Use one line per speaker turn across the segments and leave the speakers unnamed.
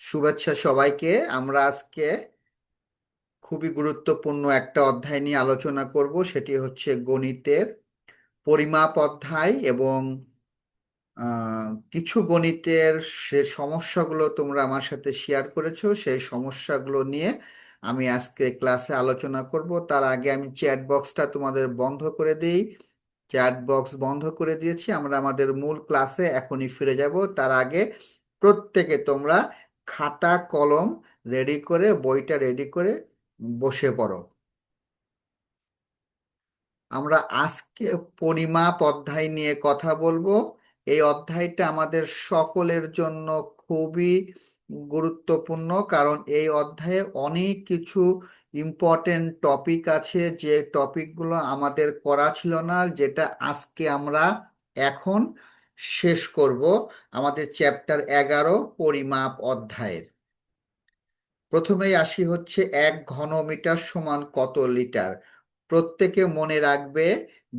শুভেচ্ছা সবাইকে। আমরা আজকে খুবই গুরুত্বপূর্ণ একটা অধ্যায় নিয়ে আলোচনা করব, সেটি হচ্ছে গণিতের পরিমাপ অধ্যায়। এবং কিছু গণিতের সে সমস্যাগুলো তোমরা আমার সাথে শেয়ার করেছো, সেই সমস্যাগুলো নিয়ে আমি আজকে ক্লাসে আলোচনা করব। তার আগে আমি চ্যাট বক্সটা তোমাদের বন্ধ করে দিই। চ্যাট বক্স বন্ধ করে দিয়েছি, আমরা আমাদের মূল ক্লাসে এখনই ফিরে যাব। তার আগে প্রত্যেকে তোমরা খাতা কলম রেডি করে, বইটা রেডি করে বসে পড়ো। আমরা আজকে পরিমাপ অধ্যায় নিয়ে কথা বলবো। এই অধ্যায়টা আমাদের সকলের জন্য খুবই গুরুত্বপূর্ণ, কারণ এই অধ্যায়ে অনেক কিছু ইম্পর্টেন্ট টপিক আছে, যে টপিকগুলো আমাদের করা ছিল না, যেটা আজকে আমরা এখন শেষ করব। আমাদের চ্যাপ্টার 11 পরিমাপ অধ্যায়ের প্রথমেই আসি হচ্ছে 1 ঘনমিটার সমান কত লিটার। প্রত্যেকে মনে রাখবে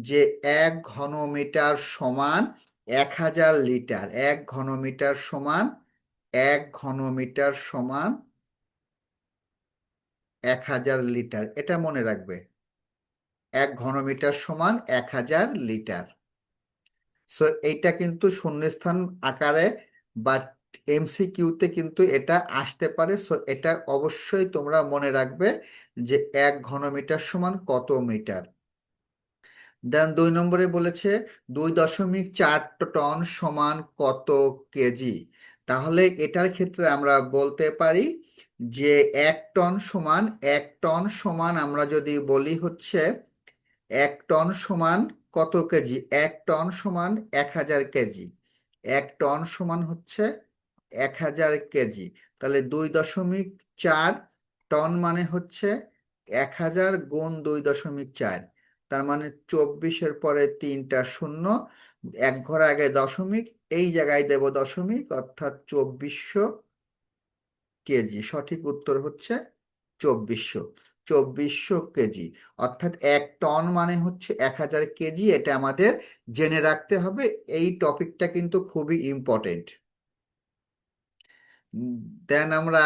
যে 1 ঘনমিটার সমান 1000 লিটার। 1 ঘনমিটার সমান 1000 লিটার, এটা মনে রাখবে। 1 ঘনমিটার সমান 1000 লিটার। সো এইটা কিন্তু শূন্যস্থান আকারে বা এমসিকিউতে কিন্তু এটা আসতে পারে। সো এটা অবশ্যই তোমরা মনে রাখবে যে 1 ঘনমিটার সমান কত মিটার। দেন 2 নম্বরে বলেছে 2.4 টন সমান কত কেজি। তাহলে এটার ক্ষেত্রে আমরা বলতে পারি যে 1 টন সমান আমরা যদি বলি হচ্ছে 1 টন সমান কত কেজি। 1 টন সমান 1000 কেজি। 1 টন সমান হচ্ছে 1000 কেজি। তাহলে 2.4 টন মানে হচ্ছে 1000 গুণ 2.4, তার মানে 24-এর পরে 3টা শূন্য, এক ঘর আগে দশমিক, এই জায়গায় দেব দশমিক, অর্থাৎ 2400 কেজি। সঠিক উত্তর হচ্ছে 2400। 2400 কেজি, অর্থাৎ 1 টন মানে হচ্ছে 1000 কেজি। এটা আমাদের জেনে রাখতে হবে। এই টপিকটা কিন্তু খুবই ইম্পর্টেন্ট। দেন আমরা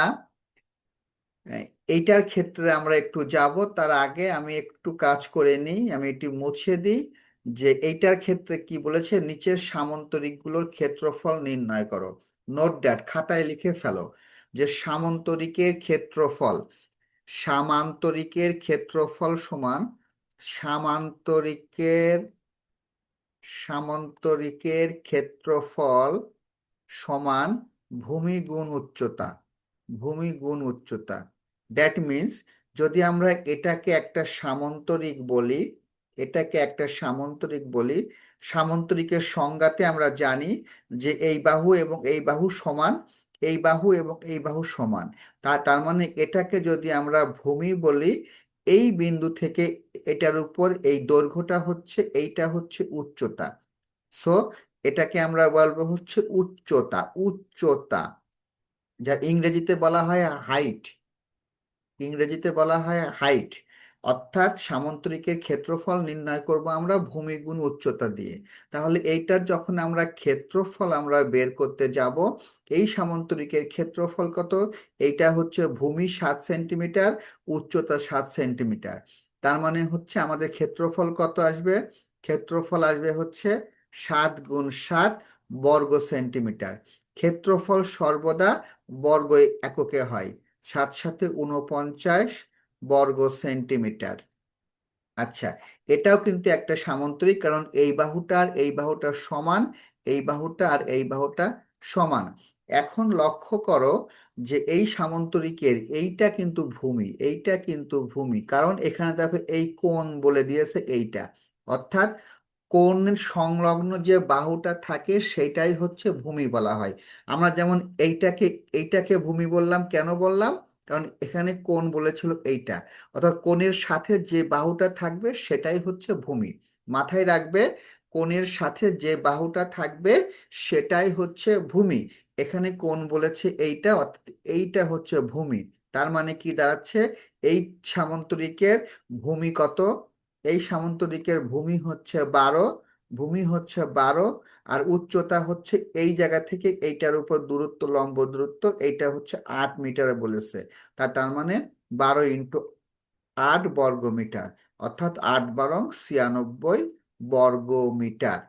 আহ, এইটার ক্ষেত্রে আমরা একটু যাব। তার আগে আমি একটু কাজ করে নিই, আমি এটি মুছে দিই। যে এইটার ক্ষেত্রে কি বলেছে, নিচের সামান্তরিকগুলোর ক্ষেত্রফল নির্ণয় করো। নোট দ্যাট, খাতায় লিখে ফেলো যে সামান্তরিকের সমান সামান্তরিকের সামান্তরিকের ক্ষেত্রফল সমান ভূমি গুণ উচ্চতা। ভূমি গুণ উচ্চতা, দ্যাট মিন্স যদি আমরা এটাকে একটা সামান্তরিক বলি, সামান্তরিকের সংজ্ঞাতে আমরা জানি যে এই বাহু এবং এই বাহু সমান, এই বাহু এবং এই বাহু সমান। তার মানে এটাকে যদি আমরা ভূমি বলি, এই বিন্দু থেকে এটার উপর এই দৈর্ঘ্যটা হচ্ছে, এইটা হচ্ছে উচ্চতা। সো এটাকে আমরা বলবো হচ্ছে উচ্চতা। উচ্চতা, যা ইংরেজিতে বলা হয় হাইট। ইংরেজিতে বলা হয় হাইট। অর্থাৎ সামান্তরিকের ক্ষেত্রফল নির্ণয় করব আমরা ভূমি গুণ উচ্চতা দিয়ে। তাহলে এইটার যখন আমরা ক্ষেত্রফল আমরা বের করতে যাব, এই সামান্তরিকের ক্ষেত্রফল কত? এইটা হচ্ছে ভূমি 7 সেন্টিমিটার, উচ্চতা 7 সেন্টিমিটার। তার মানে হচ্ছে আমাদের ক্ষেত্রফল কত আসবে? ক্ষেত্রফল আসবে হচ্ছে 7 গুণ 7 বর্গ সেন্টিমিটার। ক্ষেত্রফল সর্বদা বর্গ এককে হয়। 7 7 49 বর্গ সেন্টিমিটার। আচ্ছা, এটাও কিন্তু একটা সামান্তরিক, কারণ এই বাহুটা আর এই বাহুটা সমান, এই বাহুটা আর এই বাহুটা সমান। এখন লক্ষ্য করো যে এই সামান্তরিকের এইটা কিন্তু ভূমি, কারণ এখানে দেখো এই কোণ বলে দিয়েছে এইটা। অর্থাৎ কোণের সংলগ্ন যে বাহুটা থাকে সেটাই হচ্ছে ভূমি বলা হয়। আমরা যেমন এইটাকে এইটাকে ভূমি বললাম, কেন বললাম? কারণ এখানে কোণ বলেছিল এইটা। অর্থাৎ কোণের সাথে যে বাহুটা থাকবে সেটাই হচ্ছে ভূমি। মাথায় রাখবে, কোণের সাথে যে বাহুটা থাকবে সেটাই হচ্ছে ভূমি। এখানে কোণ বলেছে এইটা, অর্থাৎ এইটা হচ্ছে ভূমি। তার মানে কি দাঁড়াচ্ছে? এই সামান্তরিকের ভূমি কত? এই সামান্তরিকের ভূমি হচ্ছে 12, ভূমি হচ্ছে 12, আর উচ্চতা হচ্ছে এই জায়গা থেকে এইটার উপর দূরত্ব, লম্ব দূরত্ব, এইটা হচ্ছে 8 মিটার বলেছে। তার মানে 12 × 8 বর্গমিটার, অর্থাৎ 8 × 12 = 96 বর্গমিটার।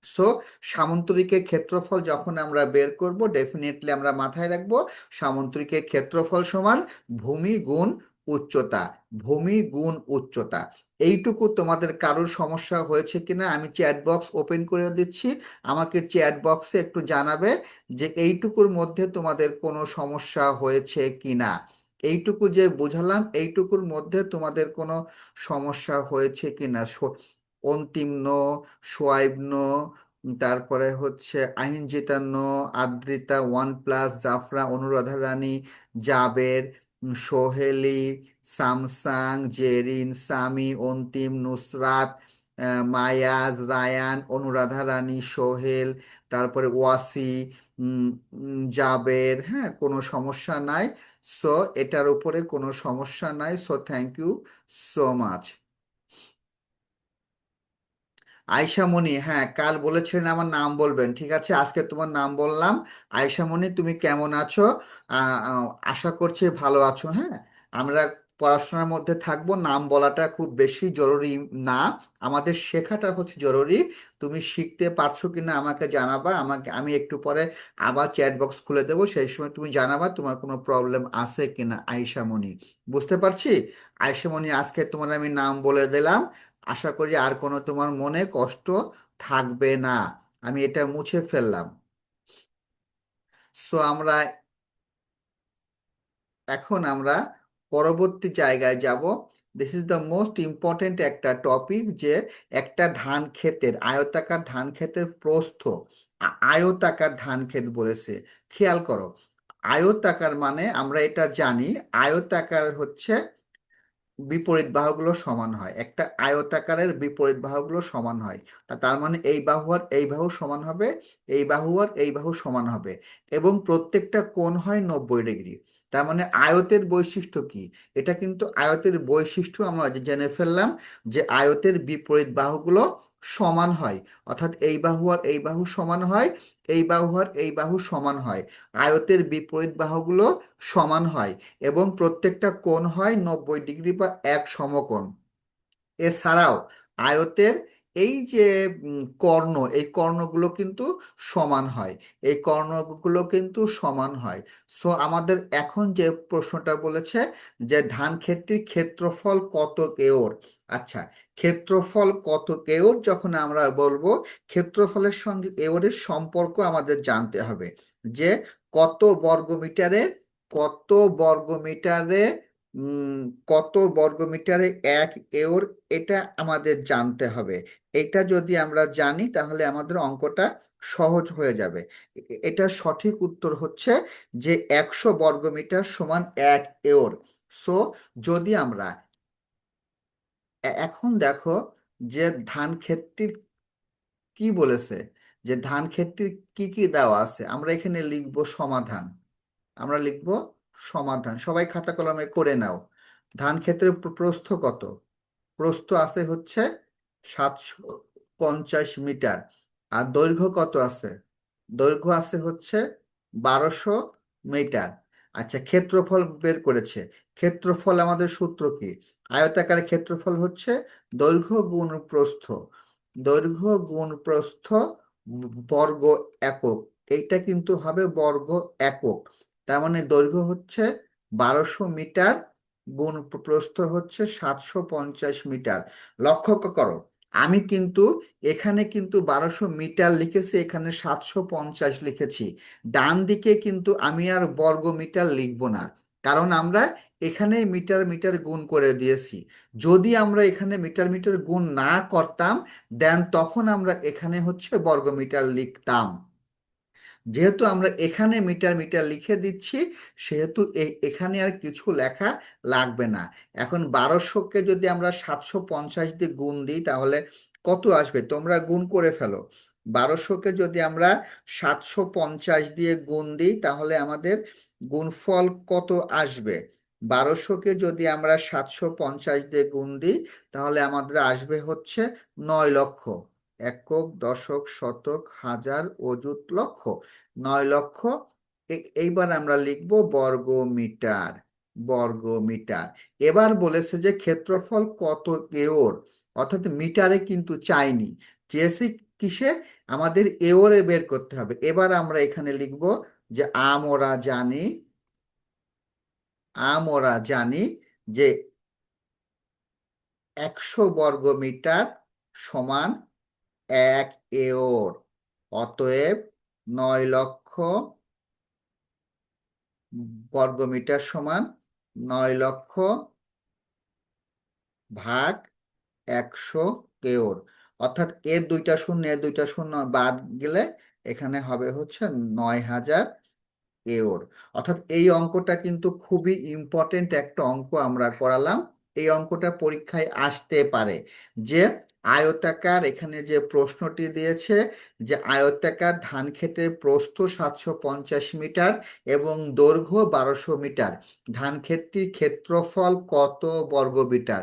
সো সামন্তরিকের ক্ষেত্রফল যখন আমরা বের করব, ডেফিনেটলি আমরা মাথায় রাখবো সামন্তরিকের ক্ষেত্রফল সমান ভূমি গুণ উচ্চতা, ভূমি গুণ উচ্চতা। এইটুকু তোমাদের কারোর সমস্যা হয়েছে কিনা আমি চ্যাট বক্স ওপেন করে দিচ্ছি, আমাকে চ্যাট বক্সে একটু জানাবে যে এইটুকুর মধ্যে তোমাদের কোনো সমস্যা হয়েছে কিনা। এইটুকু যে বুঝালাম, এইটুকুর মধ্যে তোমাদের কোনো সমস্যা হয়েছে কিনা। অন্তিম নো, সোয়াইব নো, তারপরে হচ্ছে আহিন জিতানো, আদ্রিতা, OnePlus, জাফরা, অনুরাধা রানী, জাবের, সোহেলি, সামসাং, জেরিন, সামি, অন্তিম, নুসরাত, মায়াজ, রায়ান, অনুরাধা রানী, সোহেল, তারপরে ওয়াসি, জাবের। হ্যাঁ, কোনো সমস্যা নাই। সো এটার উপরে কোনো সমস্যা নাই। So thank you so much. Ayesha Moni, হ্যাঁ কাল বলেছিলেন আমার নাম বলবেন, ঠিক আছে আজকে তোমার নাম বললাম। আয়শা মনি, তুমি কেমন আছো? আশা করছি ভালো আছো। হ্যাঁ, আমরা পড়াশোনার মধ্যে থাকবো, নাম বলাটা খুব বেশি জরুরি না, আমাদের শেখাটা হচ্ছে জরুরি। তুমি শিখতে পারছো কিনা আমাকে জানাবা, আমি একটু পরে আবার চ্যাট বক্স খুলে দেবো, সেই সময় তুমি জানাবা তোমার কোনো প্রবলেম আছে কিনা। আয়শা মনি, বুঝতে পারছি। আয়শা মনি, আজকে তোমার আমি নাম বলে দিলাম, আশা করি আর কোনো তোমার মনে কষ্ট থাকবে না, আমি এটা মুছে ফেললাম। সো এখন আমরা পরবর্তী জায়গায় যাব। This is the most important একটা টপিক, যে একটা ধান ক্ষেতের, আয়তাকার ধান ক্ষেতের প্রস্থ, আয়তাকার ধান ক্ষেত বলেছে, খেয়াল করো। আয়তাকার মানে আমরা এটা জানি, আয়তাকার হচ্ছে বিপরীত বাহুগুলো সমান হয়, একটা আয়তাকারের বিপরীত বাহুগুলো সমান হয়। তার মানে এই বাহু আর এই বাহু সমান হবে, এই বাহু আর এই বাহু সমান হবে, এবং প্রত্যেকটা কোণ হয় 90 ডিগ্রি। তার মানে আয়তের বৈশিষ্ট্য কি? এটা কিন্তু আয়তের বৈশিষ্ট্য আমরা জেনে ফেললাম, যে আয়তের বিপরীত বাহুগুলো সমান হয়, অর্থাৎ এই বাহু আর এই বাহু সমান হয়, এই বাহু আর এই বাহু সমান হয়, আয়তের বিপরীত বাহুগুলো সমান হয়, এবং প্রত্যেকটা কোণ হয় 90 ডিগ্রি বা এক সমকোণ। এছাড়াও আয়তের এই যে কর্ণ, এই কর্ণগুলো কিন্তু সমান হয়, এই কর্ণগুলো কিন্তু সমান হয়। সো আমাদের এখন যে প্রশ্নটা বলেছে, যে ধান ক্ষেত্রের ক্ষেত্রফল কত কেওর। আচ্ছা, ক্ষেত্রফল কত কেওর যখন আমরা বলবো, ক্ষেত্রফলের সঙ্গে এওরের সম্পর্ক আমাদের জানতে হবে, যে কত বর্গমিটারে, কত বর্গমিটারে উম কত বর্গমিটারে 1 এওর, এটা আমাদের জানতে হবে। এটা যদি আমরা জানি তাহলে আমাদের অঙ্কটা সহজ হয়ে যাবে। এটা সঠিক উত্তর হচ্ছে যে 100 বর্গমিটার সমান 1 এওর। সো যদি আমরা এখন দেখো, যে ধান ক্ষেতটির কি বলেছে, যে ধান ক্ষেতটির কি কি দেওয়া আছে, আমরা এখানে লিখব সমাধান, আমরা লিখব সমাধান, সবাই খাতা কলমে করে নাও। ধান ক্ষেতের প্রস্থ কত? প্রস্থ আছে হচ্ছে 750 মিটার। আর দৈর্ঘ্য কত আছে? দৈর্ঘ্য আছে হচ্ছে 1200 মিটার। আচ্ছা, ক্ষেত্রফল বের করেছে। ক্ষেত্রফল আমাদের সূত্র কি? আয়তাকার ক্ষেত্রফল হচ্ছে দৈর্ঘ্য গুণ প্রস্থ, দৈর্ঘ্য গুণ প্রস্থ বর্গ একক, এইটা কিন্তু হবে বর্গ একক। তার মানে দৈর্ঘ্য হচ্ছে 1200 মিটার, গুণ প্রস্থ হচ্ছে 750 মিটার। লক্ষ্য করো, আমি কিন্তু এখানে কিন্তু 1200 মিটার লিখেছি, এখানে 750 লিখেছি। ডান দিকে কিন্তু আমি আর বর্গ মিটার লিখব না, কারণ আমরা এখানে মিটার মিটার গুণ করে দিয়েছি। যদি আমরা এখানে মিটার মিটার গুণ না করতাম, দেন তখন আমরা এখানে হচ্ছে বর্গ মিটার লিখতাম। যেহেতু আমরা এখানে মিটার মিটার লিখে দিচ্ছি, সেহেতু এখানে আর কিছু লেখা লাগবে না। এখন 1200কে যদি আমরা 750 দিয়ে গুণ দিই তাহলে কত আসবে, তোমরা গুণ করে ফেলো। 1200কে যদি আমরা 750 দিয়ে গুণ দিই তাহলে আমাদের গুণফল কত আসবে? 1200কে যদি আমরা 750 দিয়ে গুণ দিই তাহলে আমাদের আসবে হচ্ছে 9 লক্ষ। একক, দশক, শতক, হাজার, অযুত, লক্ষ। 9 লক্ষ। এইবার আমরা লিখব বর্গ মিটার। বর্গ মিটার। এবার বলেছে যে ক্ষেত্রফল কত এওর, অর্থাৎ মিটারে কিন্তু চাইনি, চেয়েছে কিসে, আমাদের এওরে বের করতে হবে। এবার আমরা এখানে লিখব যে আমরা জানি যে 100 বর্গ মিটার সমান 1 এওর। অতএব 9 লক্ষ বর্গমিটার সমান 9 লক্ষ ভাগ 100 এওর। অর্থাৎ এর দুইটা শূন্য, এর দুইটা শূন্য বাদ গেলে এখানে হবে হচ্ছে 9,000 এওর। অর্থাৎ এই অঙ্কটা কিন্তু খুবই ইম্পর্টেন্ট একটা অঙ্ক আমরা করালাম। এই অঙ্কটা পরীক্ষায় আসতে পারে যে আয়তাকার, এখানে যে প্রশ্নটি দিয়েছে যে আয়তাকার ধান ক্ষেতের প্রস্থ 750 মিটার এবং দৈর্ঘ্য 1200 মিটার, ধান ক্ষেতটির ক্ষেত্রফল কত বর্গমিটার,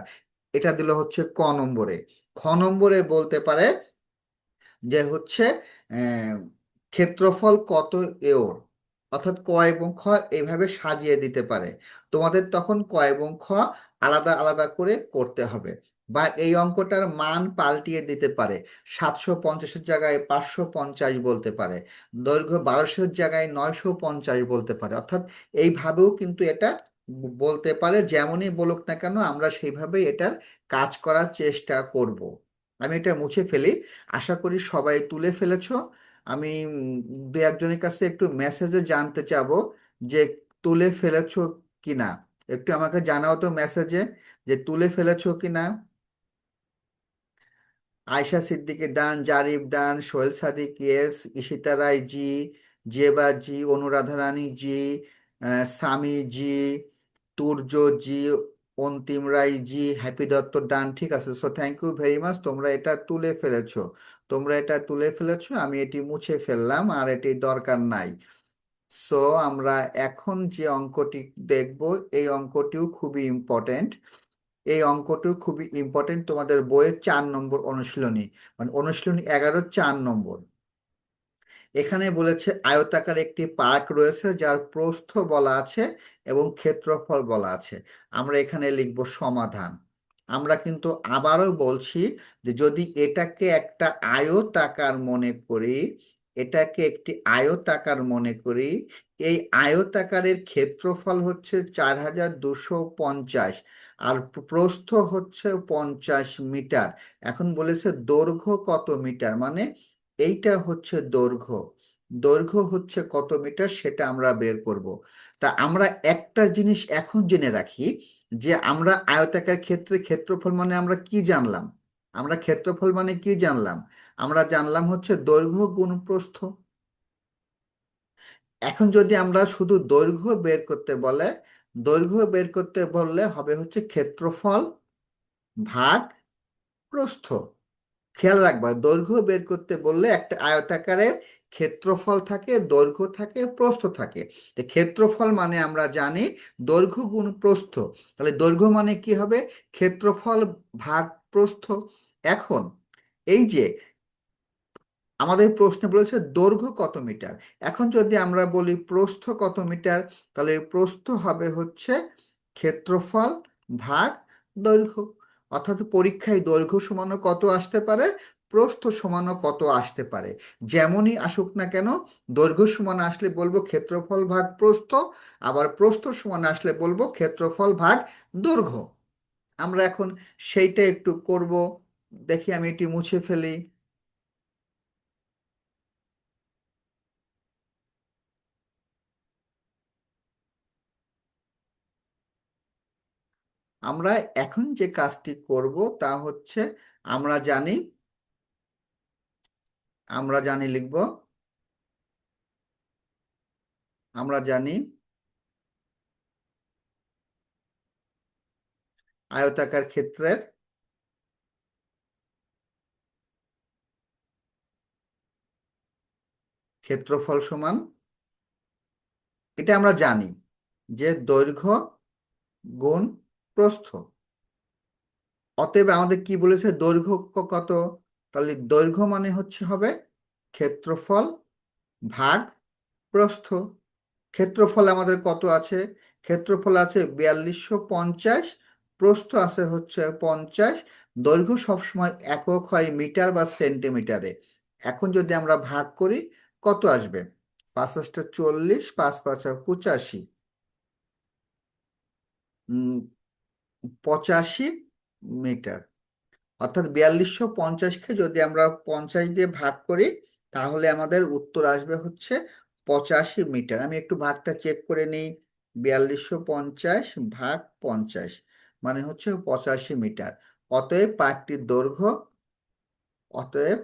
এটা দিল হচ্ছে ক নম্বরে। খ নম্বরে বলতে পারে যে হচ্ছে আহ, ক্ষেত্রফল কত এওর, অর্থাৎ ক এবং খ এইভাবে সাজিয়ে দিতে পারে। তোমাদের তখন ক এবং খ আলাদা আলাদা করে করতে হবে, বা এই অঙ্কটার মান পাল্টিয়ে দিতে পারে, 750-এর জায়গায় 550 বলতে পারে, দৈর্ঘ্য 1200-এর জায়গায় 950 বলতে পারে। অর্থাৎ এইভাবেও কিন্তু এটা বলতে পারে। যেমনই বলুক না কেন আমরা সেইভাবেই এটার কাজ করার চেষ্টা করব। আমি এটা মুছে ফেলি। আশা করি সবাই তুলে ফেলেছো। আমি দু একজনের কাছে একটু মেসেজে জানতে চাবো যে তুলে ফেলেছো কিনা। একটু আমাকে জানাও তো মেসেজে যে তুলে ফেলেছো কিনা। Ayesha Siddiqui done, Zarif done, Sohel Sadik yes, Ishita Roy ji, Zeba ji, Anuradha Rani ji, Sami ji, Turya ji, Antim Roy ji, Happy Dutta done. ঠিক আছে, so thank you very much, তোমরা এটা তুলে ফেলেছো। তোমরা এটা তুলে ফেলেছো, আমি এটি মুছে ফেললাম, আর এটি দরকার নাই। সো আমরা এখন যে অঙ্কটি দেখব, এই অঙ্কটিও খুবই ইম্পর্টেন্ট। এই অঙ্কটিও খুবই ইম্পর্টেন্ট, তোমাদের বইয়ের 4 নম্বর অনুশীলনী, মানে অনুশীলনী 11, 4 নম্বর। এখানে বলেছে আয়তাকার একটি পার্ক রয়েছে যার প্রস্থ বলা আছে এবং ক্ষেত্রফল বলা আছে। আমরা এখানে লিখব সমাধান। আমরা কিন্তু আবারও বলছি যে যদি এটাকে একটা আয়তাকার মনে করি, এটাকে একটি আয়তাকার মনে করি, এই আয়তাকারের ক্ষেত্রফল হচ্ছে 4250 আর প্রস্থ হচ্ছে 50 মিটার। এখন বলেছে দৈর্ঘ্য কত মিটার, মানে এইটা হচ্ছে দৈর্ঘ্য। দৈর্ঘ্য হচ্ছে কত মিটার সেটা আমরা বের করব। তা আমরা একটা জিনিস এখন জেনে রাখি যে আমরা আয়তাকার ক্ষেত্রে ক্ষেত্রফল মানে আমরা কি জানলাম, আমরা ক্ষেত্রফল মানে কি জানলাম, আমরা জানলাম হচ্ছে দৈর্ঘ্য গুণ প্রস্থ। এখন যদি আমরা শুধু দৈর্ঘ্য বের করতে বলে, দৈর্ঘ্য বের করতে বললে হবে হচ্ছে ক্ষেত্রফল ভাগ প্রস্থ। খেয়াল রাখবা, দৈর্ঘ্য বের করতে বললে একটা আয়তাকারের ক্ষেত্রফল থাকে, দৈর্ঘ্য থাকে, প্রস্থ থাকে। তো ক্ষেত্রফল মানে আমরা জানি দৈর্ঘ্য গুণ প্রস্থ, তাহলে দৈর্ঘ্য মানে কি হবে, ক্ষেত্রফল ভাগ প্রস্থ। এখন এই যে আমাদের প্রশ্নে বলেছে দৈর্ঘ্য কত মিটার, এখন যদি আমরা বলি প্রস্থ কত মিটার, তাহলে প্রস্থ হবে হচ্ছে ক্ষেত্রফল ভাগ দৈর্ঘ্য। অর্থাৎ পরীক্ষায় দৈর্ঘ্য সমান কত আসতে পারে, প্রস্থ সমান কত আসতে পারে। যেমনই আসুক না কেন, দৈর্ঘ্য সমান আসলে বলবো ক্ষেত্রফল ভাগ প্রস্থ, আবার প্রস্থ সমান আসলে বলবো ক্ষেত্রফল ভাগ দৈর্ঘ্য। আমরা এখন সেইটা একটু করব। দেখি আমি এটি মুছে ফেলি। আমরা এখন যে কাজটি করব তা হচ্ছে আমরা জানি, আমরা জানি লিখব, আমরা জানি আয়তাকার ক্ষেত্রের ক্ষেত্রফল সমান, এটা আমরা জানি যে দৈর্ঘ্য গুণ প্রস্থ। অতএব আমাদের কি বলেছে, দৈর্ঘ্য কত, তাহলে দৈর্ঘ্য মানে হচ্ছে হবে ক্ষেত্রফল ভাগ প্রস্থ। ক্ষেত্রফল আমাদের কত আছে? ক্ষেত্রফল আছে 4250, প্রস্থ আছে হচ্ছে 50, দৈর্ঘ্য সবসময় একক হয় মিটার বা সেন্টিমিটারে। এখন যদি আমরা ভাগ করি কত আসবে? 5×8 = 40, 5×5 = 85, 85 মিটার। অর্থাৎ 4250কে যদি আমরা 50 দিয়ে ভাগ করি তাহলে আমাদের উত্তর আসবে হচ্ছে 85 মিটার। আমি একটু ভাগটা চেক করে নিই। 4250 ভাগ 50 মানে হচ্ছে 85 মিটার। অতএব পার্কটির দৈর্ঘ্য অতএব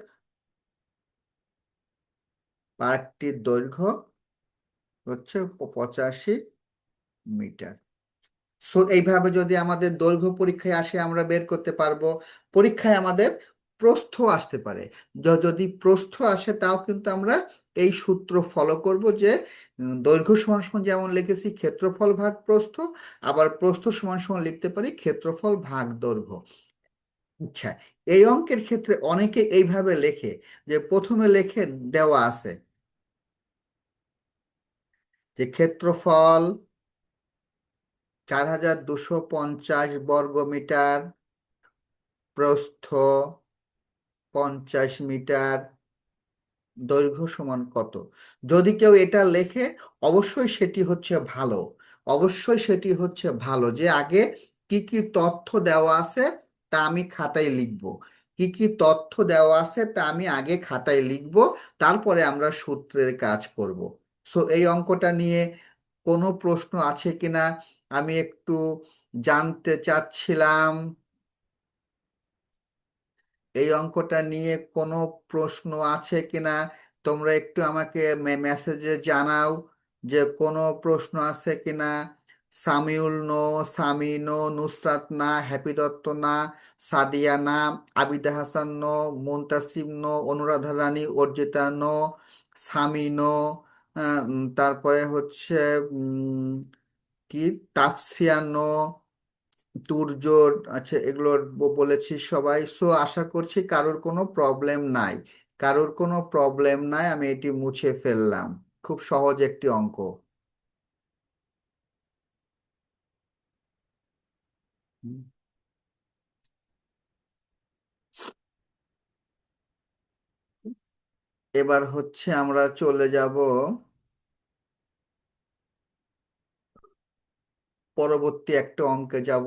পার্কটির দৈর্ঘ্য হচ্ছে 85 মিটার। সো এইভাবে যদি আমাদের দৈর্ঘ্য পরীক্ষায় আসে আমরা বের করতে পারবো। পরীক্ষায় আমাদের প্রস্থ আসতে পারে। যদি প্রস্থ আসে তাও কিন্তু আমরা এই সূত্র ফলো করব যে দৈর্ঘ্য সমান সমান যেমন লিখেছি ক্ষেত্রফল ভাগ প্রস্থ, আবার প্রস্থ সমান সমান লিখতে পারি ক্ষেত্রফল ভাগ দৈর্ঘ্য। আচ্ছা, এই অঙ্কের ক্ষেত্রে অনেকে এইভাবে লেখে যে প্রথমে লেখে দেওয়া আছে যে ক্ষেত্রফল 4250 বর্গমিটার, প্রস্থ 50 মিটার, দৈর্ঘ্য সমান কত। যদি কেউ এটা লেখে অবশ্যই সেটি হচ্ছে ভালো। অবশ্যই সেটি হচ্ছে ভালো যে আগে কি কি তথ্য দেওয়া আছে তা আমি খাতায় লিখব। কি কি তথ্য দেওয়া আছে তা আমি আগে খাতায় লিখব, তারপরে আমরা সূত্রের কাজ করব। সো এই অঙ্কটা নিয়ে কোনো প্রশ্ন আছে কিনা আমি একটু জানতে চাচ্ছিলাম। এই অঙ্কটা নিয়ে কোনো প্রশ্ন আছে কিনা তোমরা একটু আমাকে মেসেজে জানাও যে কোনো প্রশ্ন আছে কিনা। সামিউল নো, সামি নো, নুসরাত না, হ্যাপি দত্ত না, সাদিয়া না, আবিদা হাসান নো, মুনতাসিম নো, অনুরাধা রানী, অর্জিতা নো, সামি নো, তারপরে হচ্ছে উম, কি তাফসিয়া নো, তুরজোর, আচ্ছা এগুলো বলেছি সবাই। সো আশা করছি কারোর কোনো প্রবলেম নাই। কারোর কোনো প্রবলেম নাই, আমি এটি মুছে ফেললাম। খুব সহজ একটি অঙ্ক। হুম। এবার হচ্ছে আমরা চলে যাব পরবর্তী একটা অঙ্কে যাব।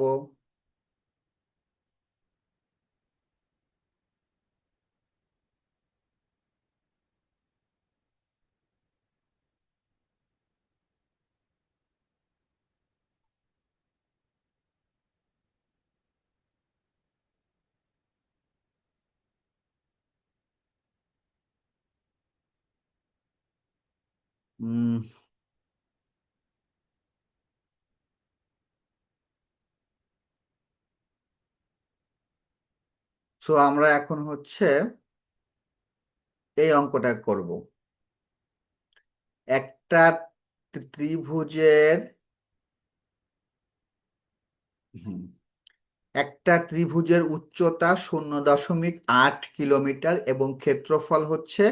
উম সো আমরা এখন হচ্ছে এই অঙ্কটা করব। একটা ত্রিভুজের হুম, একটা ত্রিভুজের উচ্চতা 0.8 কিলোমিটার এবং ক্ষেত্রফল হচ্ছে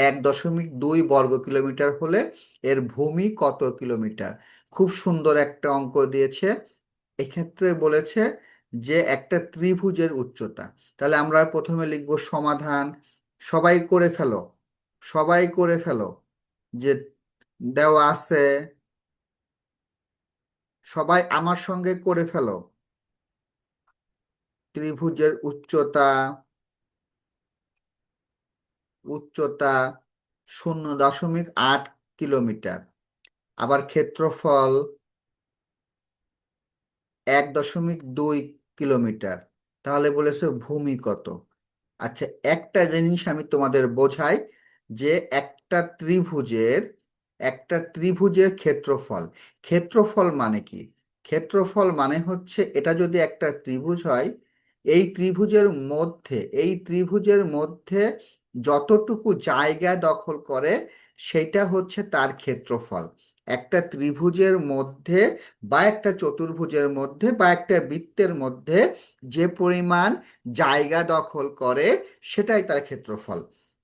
1.2 বর্গ কিলোমিটার হলে এর ভূমি কত কিলোমিটার। খুব সুন্দর একটা অঙ্ক দিয়েছে। এক্ষেত্রে বলেছে যে একটা ত্রিভুজের উচ্চতা। তাহলে আমরা প্রথমে লিখব সমাধান। সবাই করে ফেলো, সবাই করে ফেলো যে দেওয়া আছে। সবাই আমার সঙ্গে করে ফেলো। ত্রিভুজের উচ্চতা, উচ্চতা 0.8 কিলোমিটার, আবার ক্ষেত্রফল 1.2 কিলোমিটার। তাহলে বলেছে ভূমি কত। আচ্ছা, একটা জিনিস আমি তোমাদের বোঝাই যে একটা ত্রিভুজের ক্ষেত্রফল, ক্ষেত্রফল মানে কি? ক্ষেত্রফল মানে হচ্ছে এটা যদি একটা ত্রিভুজ হয়, এই ত্রিভুজের মধ্যে যতটুকু জায়গা দখল করে সেটা হচ্ছে তার ক্ষেত্রফল। একটা ত্রিভুজের মধ্যে বা একটা চতুর্ভুজের মধ্যে বা একটা বৃত্তের মধ্যে যে পরিমাণ জায়গা দখল করে সেটাই তার ক্ষেত্রফল।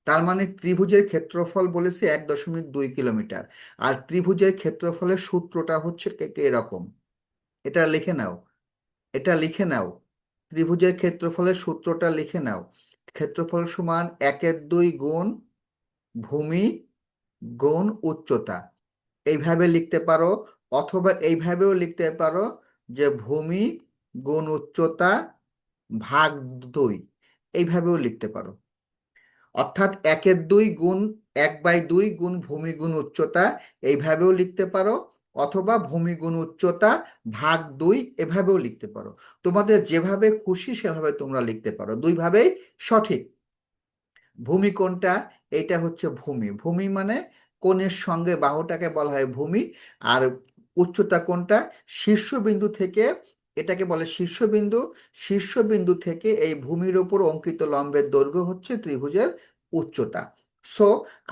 তার মানে ত্রিভুজের ক্ষেত্রফল বলেছে 1.2 কিলোমিটার। আর ত্রিভুজের ক্ষেত্রফলের সূত্রটা হচ্ছে এরকম, এটা লিখে নাও, এটা লিখে নাও। ত্রিভুজের ক্ষেত্রফলের সূত্রটা লিখে নাও। ক্ষেত্রফল সমান 1/2 ভূমি গুণ উচ্চতা। এইভাবে লিখতে পারো, অথবা এইভাবেও লিখতে পারো যে ভূমি গুণ উচ্চতা ভাগ 2। এইভাবেও লিখতে পারো, অর্থাৎ 1/2 1/2 গুণ ভূমি গুণ উচ্চতা, এইভাবেও লিখতে পারো, অথবা ভূমি গুণ উচ্চতা ভাগ 2 এভাবেও লিখতে পারো। তোমাদের যেভাবে খুশি সেভাবে তোমরা লিখতে পারো, দুইভাবেই সঠিক। ভূমি কোনটা? এটা হচ্ছে ভূমি। ভূমি মানে কোণের সঙ্গে বাহুটাকে বলা হয় ভূমি। আর উচ্চতা কোনটা? শীর্ষবিন্দু থেকে, এটাকে বলে শীর্ষবিন্দু। শীর্ষবিন্দু থেকে এই ভূমির উপর অঙ্কিত লম্বের দৈর্ঘ্য হচ্ছে ত্রিভুজের উচ্চতা। সো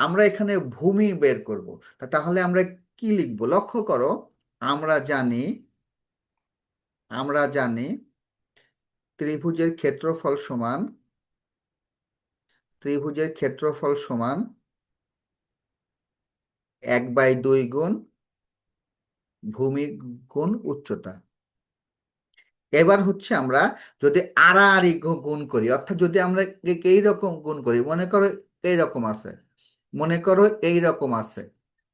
আমরা এখানে ভূমি বের করব। তাহলে আমরা কি লিখব? লক্ষ্য করো, আমরা জানি, আমরা জানি ত্রিভুজের ক্ষেত্রফল সমান, ত্রিভুজের ক্ষেত্রফল সমান 1/2 গুণ ভূমি গুণ উচ্চতা। এবার হচ্ছে আমরা যদি আড়াআড়ি গুণ করি, অর্থাৎ যদি আমরা এইরকম গুণ করি, মনে করো এইরকম আছে, মনে করো এইরকম আছে,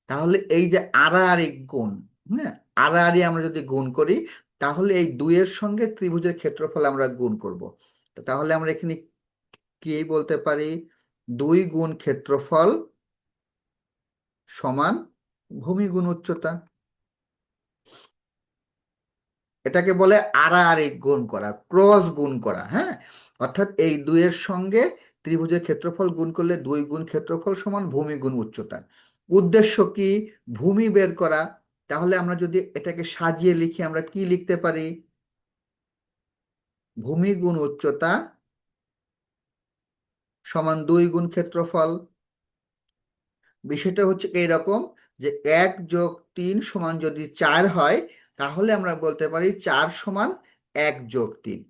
তাহলে এই যে আড়াআড়ি গুণ, হ্যাঁ, আড়াআড়ি আমরা যদি গুণ করি, তাহলে এই দুইয়ের সঙ্গে ত্রিভুজের ক্ষেত্রফল আমরা গুণ করব। তাহলে আমরা এখানে কি বলতে পারি? 2 গুণ ক্ষেত্রফল সমান ভূমি গুণ উচ্চতা। এটাকে বলে আড়াআড়ি গুণ করা, ক্রস গুণ করা। হ্যাঁ, অর্থাৎ এই দুইয়ের সঙ্গে ত্রিভুজের ক্ষেত্রফল গুণ করলে 2 গুণ ক্ষেত্রফল সমান ভূমি গুণ উচ্চতা। উদ্দেশ্য কি? ভূমি বের করা। তাহলে আমরা যদি এটাকে সাজিয়ে লিখি, আমরা কি লিখতে পারি? ভূমি গুণ উচ্চতা সমান 2 গুণ ক্ষেত্রফল। বিষয়টা হচ্ছে এইরকম যে 1+3 সমান যদি 4 হয়, তাহলে আমরা বলতে পারি 4 সমান 1+3।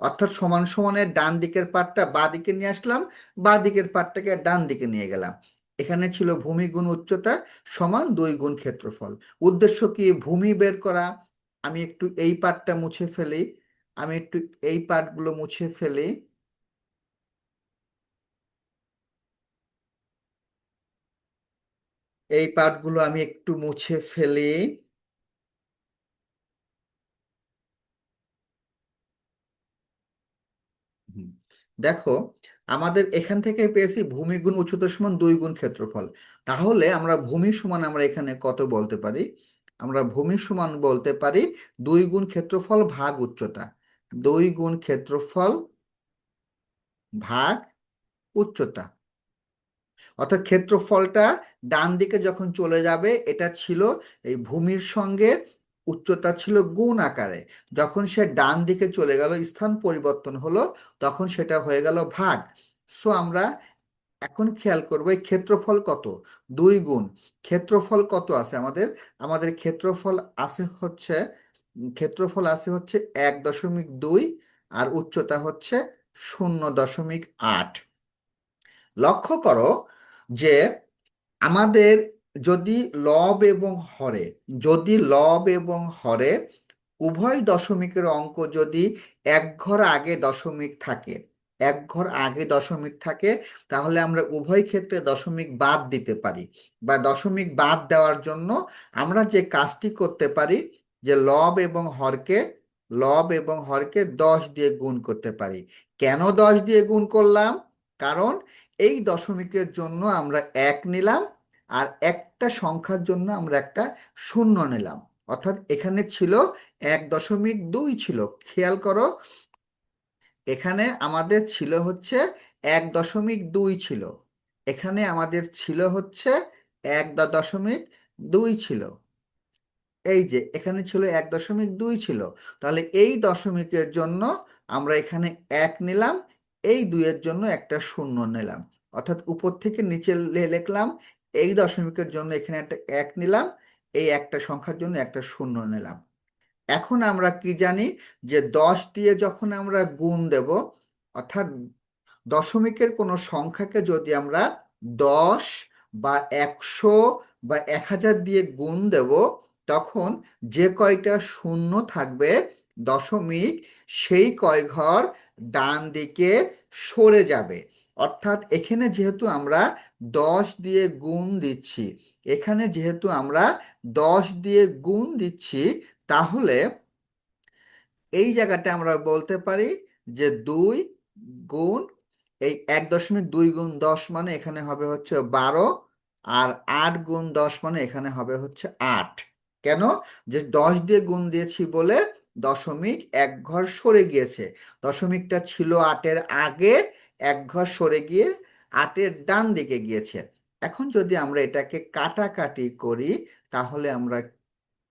অর্থাৎ সমান সমানের ডান দিকের পার্টটা বাঁ দিকে নিয়ে আসলাম, বাঁ দিকের পার্টটাকে ডান দিকে নিয়ে গেলাম। এখানে ছিল ভূমি গুণ উচ্চতা সমান 2 গুণ ক্ষেত্রফল। উদ্দেশ্য কি? ভূমি বের করা। আমি একটু এই পার্টটা মুছে ফেলি, আমি একটু এই পার্টগুলো মুছে ফেলি, এই পার্টগুলো আমি একটু মুছে ফেলি। হুম। দেখো, আমাদের এখান থেকে পেয়েছি ভূমি গুণ উচ্চতা সমান 2 গুণ ক্ষেত্রফল। তাহলে আমরা ভূমি সমান আমরা এখানে কত বলতে পারি? আমরা ভূমি সমান বলতে পারি 2 গুণ ক্ষেত্রফল ভাগ উচ্চতা। 2 গুণ ক্ষেত্রফল ভাগ উচ্চতা। অর্থাৎ ক্ষেত্রফলটা ডান দিকে যখন চলে যাবে, এটা ছিল এই ভূমির সঙ্গে উচ্চতা ছিল গুণ আকারে। যখন সে ডান দিকে চলে গেল, স্থান পরিবর্তন হলো, তখন সেটা হয়ে গেল ভাগ। সো আমরা এখন খেয়াল করবো এই ক্ষেত্রফল কত? 2 গুণ ক্ষেত্রফল কত আছে আমাদের? আমাদের ক্ষেত্রফল আছে হচ্ছে, ক্ষেত্রফল আছে 1.2, আর উচ্চতা হচ্ছে 0.8। লক্ষ্য করো যে আমাদের যদি লব এবং হরে, যদি লব এবং হরে উভয় দশমিকের অঙ্ক যদি এক ঘর আগে দশমিক থাকে, এক ঘর আগে দশমিক থাকে, তাহলে আমরা উভয় ক্ষেত্রে দশমিক বাদ দিতে পারি। বা দশমিক বাদ দেওয়ার জন্য আমরা যে কাজটি করতে পারি, যে লব এবং হরকে 10 দিয়ে গুণ করতে পারি। কেন 10 দিয়ে গুণ করলাম? কারণ এই দশমিকের জন্য আমরা 1 নিলাম, আর একটা সংখ্যার জন্য আমরা একটা শূন্য নিলাম। অর্থাৎ এখানে ছিল 1.2 ছিল, খেয়াল করো, এখানে আমাদের ছিল হচ্ছে 1.2 ছিল, এখানে আমাদের ছিল হচ্ছে 1.2 ছিল। এই যে এখানে ছিল 1.2 ছিল, তাহলে এই দশমিকের জন্য আমরা এখানে 1 নিলাম, এই দুইয়ের জন্য একটা শূন্য নিলাম। অর্থাৎ উপর থেকে নিচে লিখলাম, এই দশমিকের জন্য এখানে একটা 1 নিলাম, এই একটা সংখ্যার জন্য একটা শূন্য নিলাম। এখন আমরা কি জানি যে 10 দিয়ে যখন আমরা গুণ দেব, অর্থাৎ দশমিকের কোনো সংখ্যাকে যদি আমরা 10 বা 100 বা 1000 দিয়ে গুণ দেব, তখন যে কয়টা শূন্য থাকবে দশমিক, সেই কয় ঘর ডান দিকে সরে যাবে। অর্থাৎ এখানে যেহেতু আমরা 10 দিয়ে গুণ দিচ্ছি, এখানে যেহেতু আমরা 10 দিয়ে গুণ দিচ্ছি, তাহলে এই জায়গাটা আমরা বলতে পারি যে 2 গুণ এই 1.2 গুণ 10 মানে এখানে হবে হচ্ছে 12, আর 8 গুণ 10 মানে এখানে হবে হচ্ছে 8। কেন? যে 10 দিয়ে গুণ দিয়েছি বলে দশমিক এক ঘর সরে গিয়েছে। দশমিকটা ছিল 8-এর আগে, এক ঘর সরে গিয়ে 8-এর ডান দিকে গিয়েছে। এখন যদি আমরা এটাকে কাটাকাটি করি, তাহলে আমরা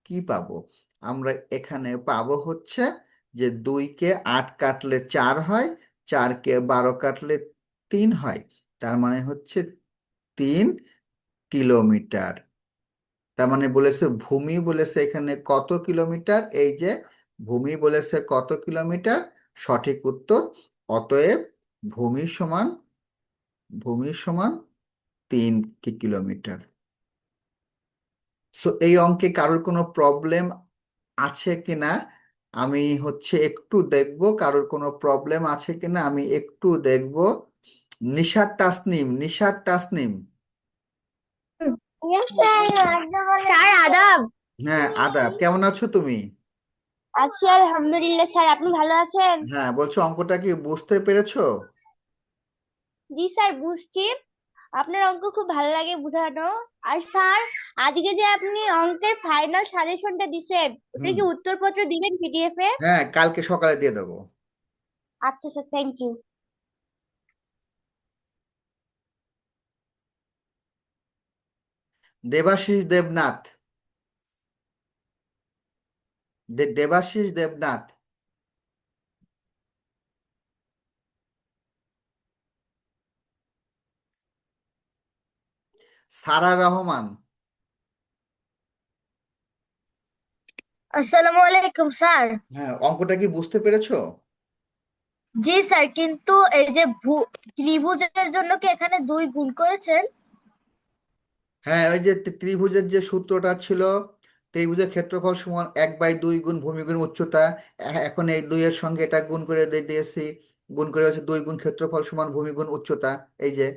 কি পাবো? আমরা এখানে পাবো হচ্ছে যে 2-কে 8 কাটলে 4 হয়, 4-কে 12 কাটলে 3 হয়, তার মানে হচ্ছে 3 কিলোমিটার। তার মানে বলেছে ভূমি বলেছে এখানে কত কিলোমিটার, এই যে ভূমি বলেছে কত কিলোমিটার, সঠিক উত্তর। অতএব ভূমি সমান ভূমি সমান 3 কিলোমিটার। সো এই অঙ্কে কারোর কোনো প্রবলেম আছে কিনা আমি হচ্ছে একটু দেখব, কারোর কোনো প্রবলেম আছে কিনা আমি একটু দেখব। নিশাত তাসনিম, নিশাত তাসনিম।
স্যার আদাব।
হ্যাঁ, আদাব, কেমন আছো তুমি?
আছি আলহামদুলিল্লাহ স্যার, আপনি ভালো আছেন?
হ্যাঁ, বলছো অঙ্কটা কি বুঝতে পেরেছো?
জি স্যার, বুঝছি। আপনার অঙ্ক খুব ভালো লাগে বোঝানো। আর স্যার, আজকে যে আপনি অঙ্কের ফাইনাল সাজেশনটা দিছেন, ওটা
হুম।
কি উত্তরপত্র দিবেন পিডিএফ এ?
হ্যাঁ, কালকে সকালে দিয়ে দেবো।
আচ্ছা sir, thank you.
Debashish Debnath, Debashish Debnath. Sara Rahman.
আসসালামু আলাইকুম স্যার।
হ্যাঁ, অঙ্কটা কি বুঝতে পেরেছো?
জি স্যার, কিন্তু এই যে ত্রিভুজের জন্য কি এখানে 2 গুণ করেছেন?
হ্যাঁ, ওই যে ত্রিভুজের যে সূত্রটা ছিল, ত্রিভুজের ক্ষেত্রফল সমান 1/2 গুণ ভূমি গুণ উচ্চতা। এখন এই 2-এর সঙ্গে এটা গুণ করে দিয়েছি, গুণ করে হচ্ছে 2 গুণ ক্ষেত্রফল সমান ভূমি গুণ উচ্চতা। এই যে।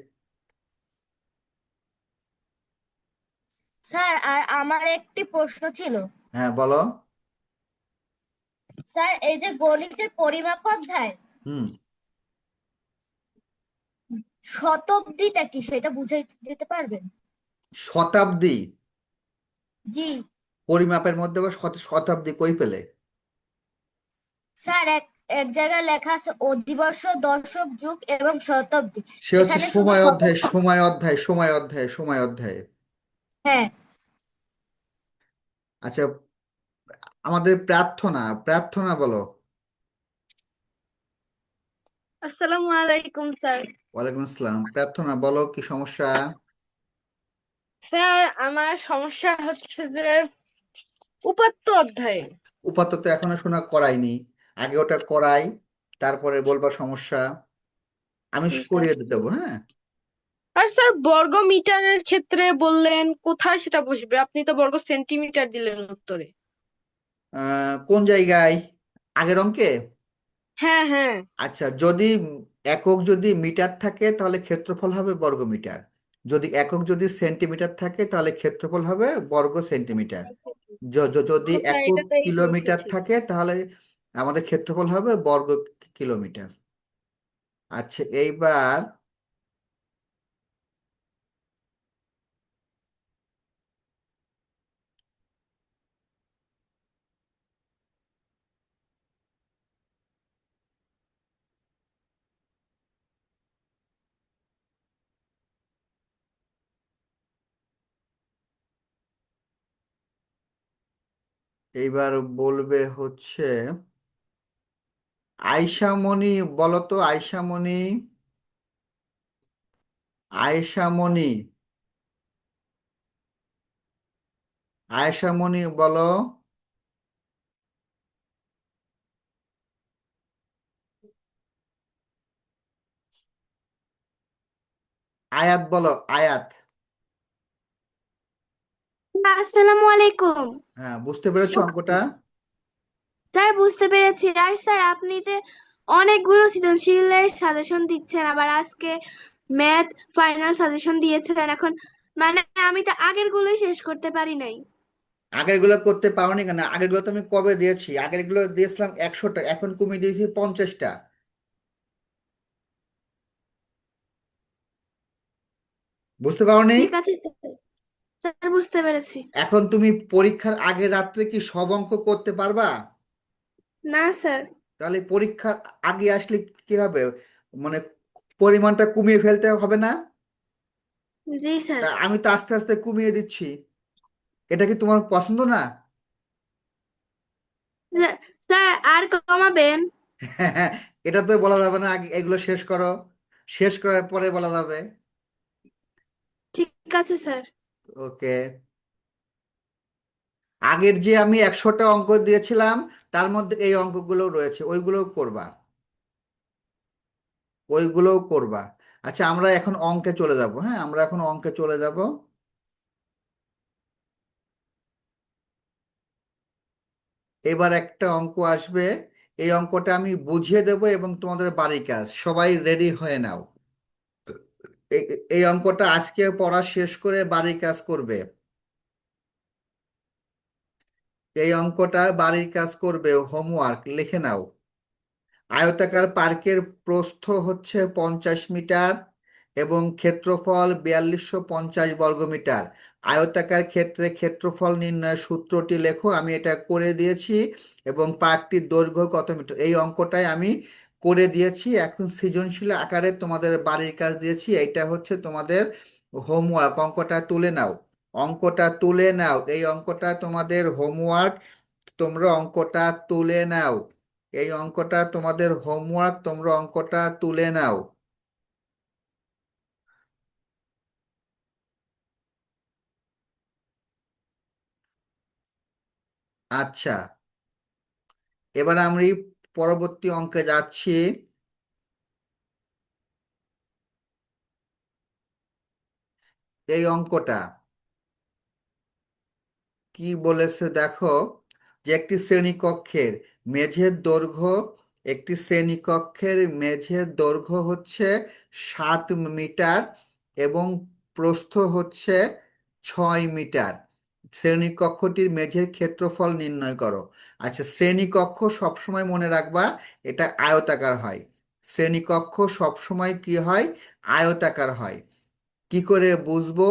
স্যার, আর আমার একটি প্রশ্ন ছিল।
হ্যাঁ, বলো।
স্যার, এই যে গণিতের পরিমাপ অধ্যায়,
হুম।
শতাব্দীটা কি সেটা বুঝাই দিতে পারবেন?
শতাব্দী?
জি
পরিমাপের মধ্যে আবার শতাব্দী কই পেলে?
স্যার, এক এক জায়গায় লেখা আছে অধিবর্ষ, দশক, যুগ এবং শতাব্দী।
সে হচ্ছে
এখানে শুধু
সময় অধ্যায়,
শতাব্দী।
সময় অধ্যায়, সময় অধ্যায়, সময় অধ্যায়।
হ্যাঁ।
আচ্ছা, আমাদের প্রার্থনা, প্রার্থনা বলো।
আসসালামু আলাইকুম স্যার।
ওয়ালাইকুম আসসালাম। প্রার্থনা বলো, কি সমস্যা?
স্যার, আমার সমস্যা হচ্ছে যে উপাত্ত অধ্যায়ে।
উপাত্ত তো এখনো শোনা করাইনি, আগে ওটা করাই, তারপরে বলবা সমস্যা। আমি
ঠিক
করিয়ে
আছে।
দেবো, হ্যাঁ।
আর স্যার, বর্গ মিটারের ক্ষেত্রে বললেন কোথায় সেটা বসবে, আপনি তো বর্গ সেন্টিমিটার দিলেন উত্তরে।
কোন জায়গায়? আগের অঙ্কে?
হ্যাঁ হ্যাঁ।
আচ্ছা, যদি একক যদি মিটার থাকে তাহলে ক্ষেত্রফল হবে বর্গ মিটার, যদি একক যদি সেন্টিমিটার থাকে তাহলে ক্ষেত্রফল হবে বর্গ সেন্টিমিটার, যদি
ও স্যার,
একক
এটা তো এই বইতে
কিলোমিটার
ছিল।
থাকে তাহলে আমাদের ক্ষেত্রফল হবে বর্গ কিলোমিটার। আচ্ছা, এইবার এইবার বলবে হচ্ছে আয়শা মণি। বলো তো আয়শা মণি, আয়েশা মণি, আয়েশা মনি বলো। আয়াত বলো, আয়াত।
আসসালামু আলাইকুম।
হ্যাঁ, বুঝতে পেরেছো অঙ্কটা?
স্যার বুঝতে পেরেছি। আর স্যার আপনি যে অনেকগুলো সৃজনশীলের সাজেশন দিচ্ছেন, আবার আজকে ম্যাথ ফাইনাল সাজেশন দিয়েছেন, এখন মানে আমি তো আগের গুলোই শেষ করতে পারি নাই।
আগের গুলো করতে পারোনি কেন? আগের গুলো তো আমি কবে দিয়েছি? আগের গুলো দিয়েছিলাম 100টা, এখন কমিয়ে দিয়েছি 50টা। বুঝতে পারোনি?
ঠিক আছে স্যার, স্যার বুঝতে পেরেছি।
এখন তুমি পরীক্ষার আগের রাত্রে কি সব অঙ্ক করতে পারবা?
না স্যার।
তাহলে পরীক্ষার আগে আসলে কি হবে? মানে পরিমাণটা কমিয়ে ফেলতে হবে না?
জি স্যার।
তা আমি তো আস্তে আস্তে কমিয়ে দিচ্ছি। এটা কি তোমার পছন্দ না?
স্যার আর কমাবেন?
এটা তো বলা যাবে না, আগে এগুলো শেষ করো, শেষ করার পরে বলা যাবে।
ঠিক আছে স্যার।
ওকে। আগের যে আমি 100টা অঙ্ক দিয়েছিলাম, তার মধ্যে এই অঙ্কগুলো রয়েছে, ওইগুলোও করবা, ওইগুলোও করবা। আচ্ছা, আমরা এখন অঙ্কে চলে যাব। হ্যাঁ, আমরা এখন অঙ্কে চলে যাব। এবার একটা অঙ্ক আসবে, এই অঙ্কটা আমি বুঝিয়ে দেব এবং তোমাদের বাড়ির কাজ, সবাই রেডি হয়ে নাও। এই অঙ্কটা আজকে পড়া শেষ করে বাড়ির কাজ করবে। এই অঙ্কটা বাড়ির কাজ করবে, হোমওয়ার্ক লিখে নাও। আয়তাকার পার্কের প্রস্থ হচ্ছে 50 মিটার এবং ক্ষেত্রফল 4250 বর্গমিটার। আয়তাকার ক্ষেত্রে ক্ষেত্রফল নির্ণয়ের সূত্রটি লেখো। আমি এটা করে দিয়েছি। এবং পার্কটির দৈর্ঘ্য কত মিটার, এই অঙ্কটাই আমি করে দিয়েছি। এখন সৃজনশীল আকারে তোমাদের বাড়ির কাজ দিয়েছি, এইটা হচ্ছে তোমাদের হোমওয়ার্ক। অঙ্কটা তুলে নাও, অঙ্কটা তুলে নাও, এই অঙ্কটা তোমাদের হোমওয়ার্ক। তোমরা অঙ্কটা তুলে নাও, এই অঙ্কটা তোমাদের হোমওয়ার্ক, তোমরা অঙ্কটা তুলে নাও। আচ্ছা, এবার আমি পরবর্তী অঙ্কে যাচ্ছি। এই অঙ্কটা কি বলেছে দেখো, যে একটি শ্রেণীকক্ষের মেঝের দৈর্ঘ্য, একটি শ্রেণীকক্ষের মেঝের দৈর্ঘ্য হচ্ছে 7 মিটার এবং প্রস্থ হচ্ছে 6 মিটার। শ্রেণীকক্ষটির মেঝের ক্ষেত্রফল নির্ণয় করো। আচ্ছা, শ্রেণীকক্ষ সবসময় মনে রাখবা, এটা আয়তাকার হয়। শ্রেণীকক্ষ সবসময় কি হয়? আয়তাকার হয়। কি করে বুঝবো?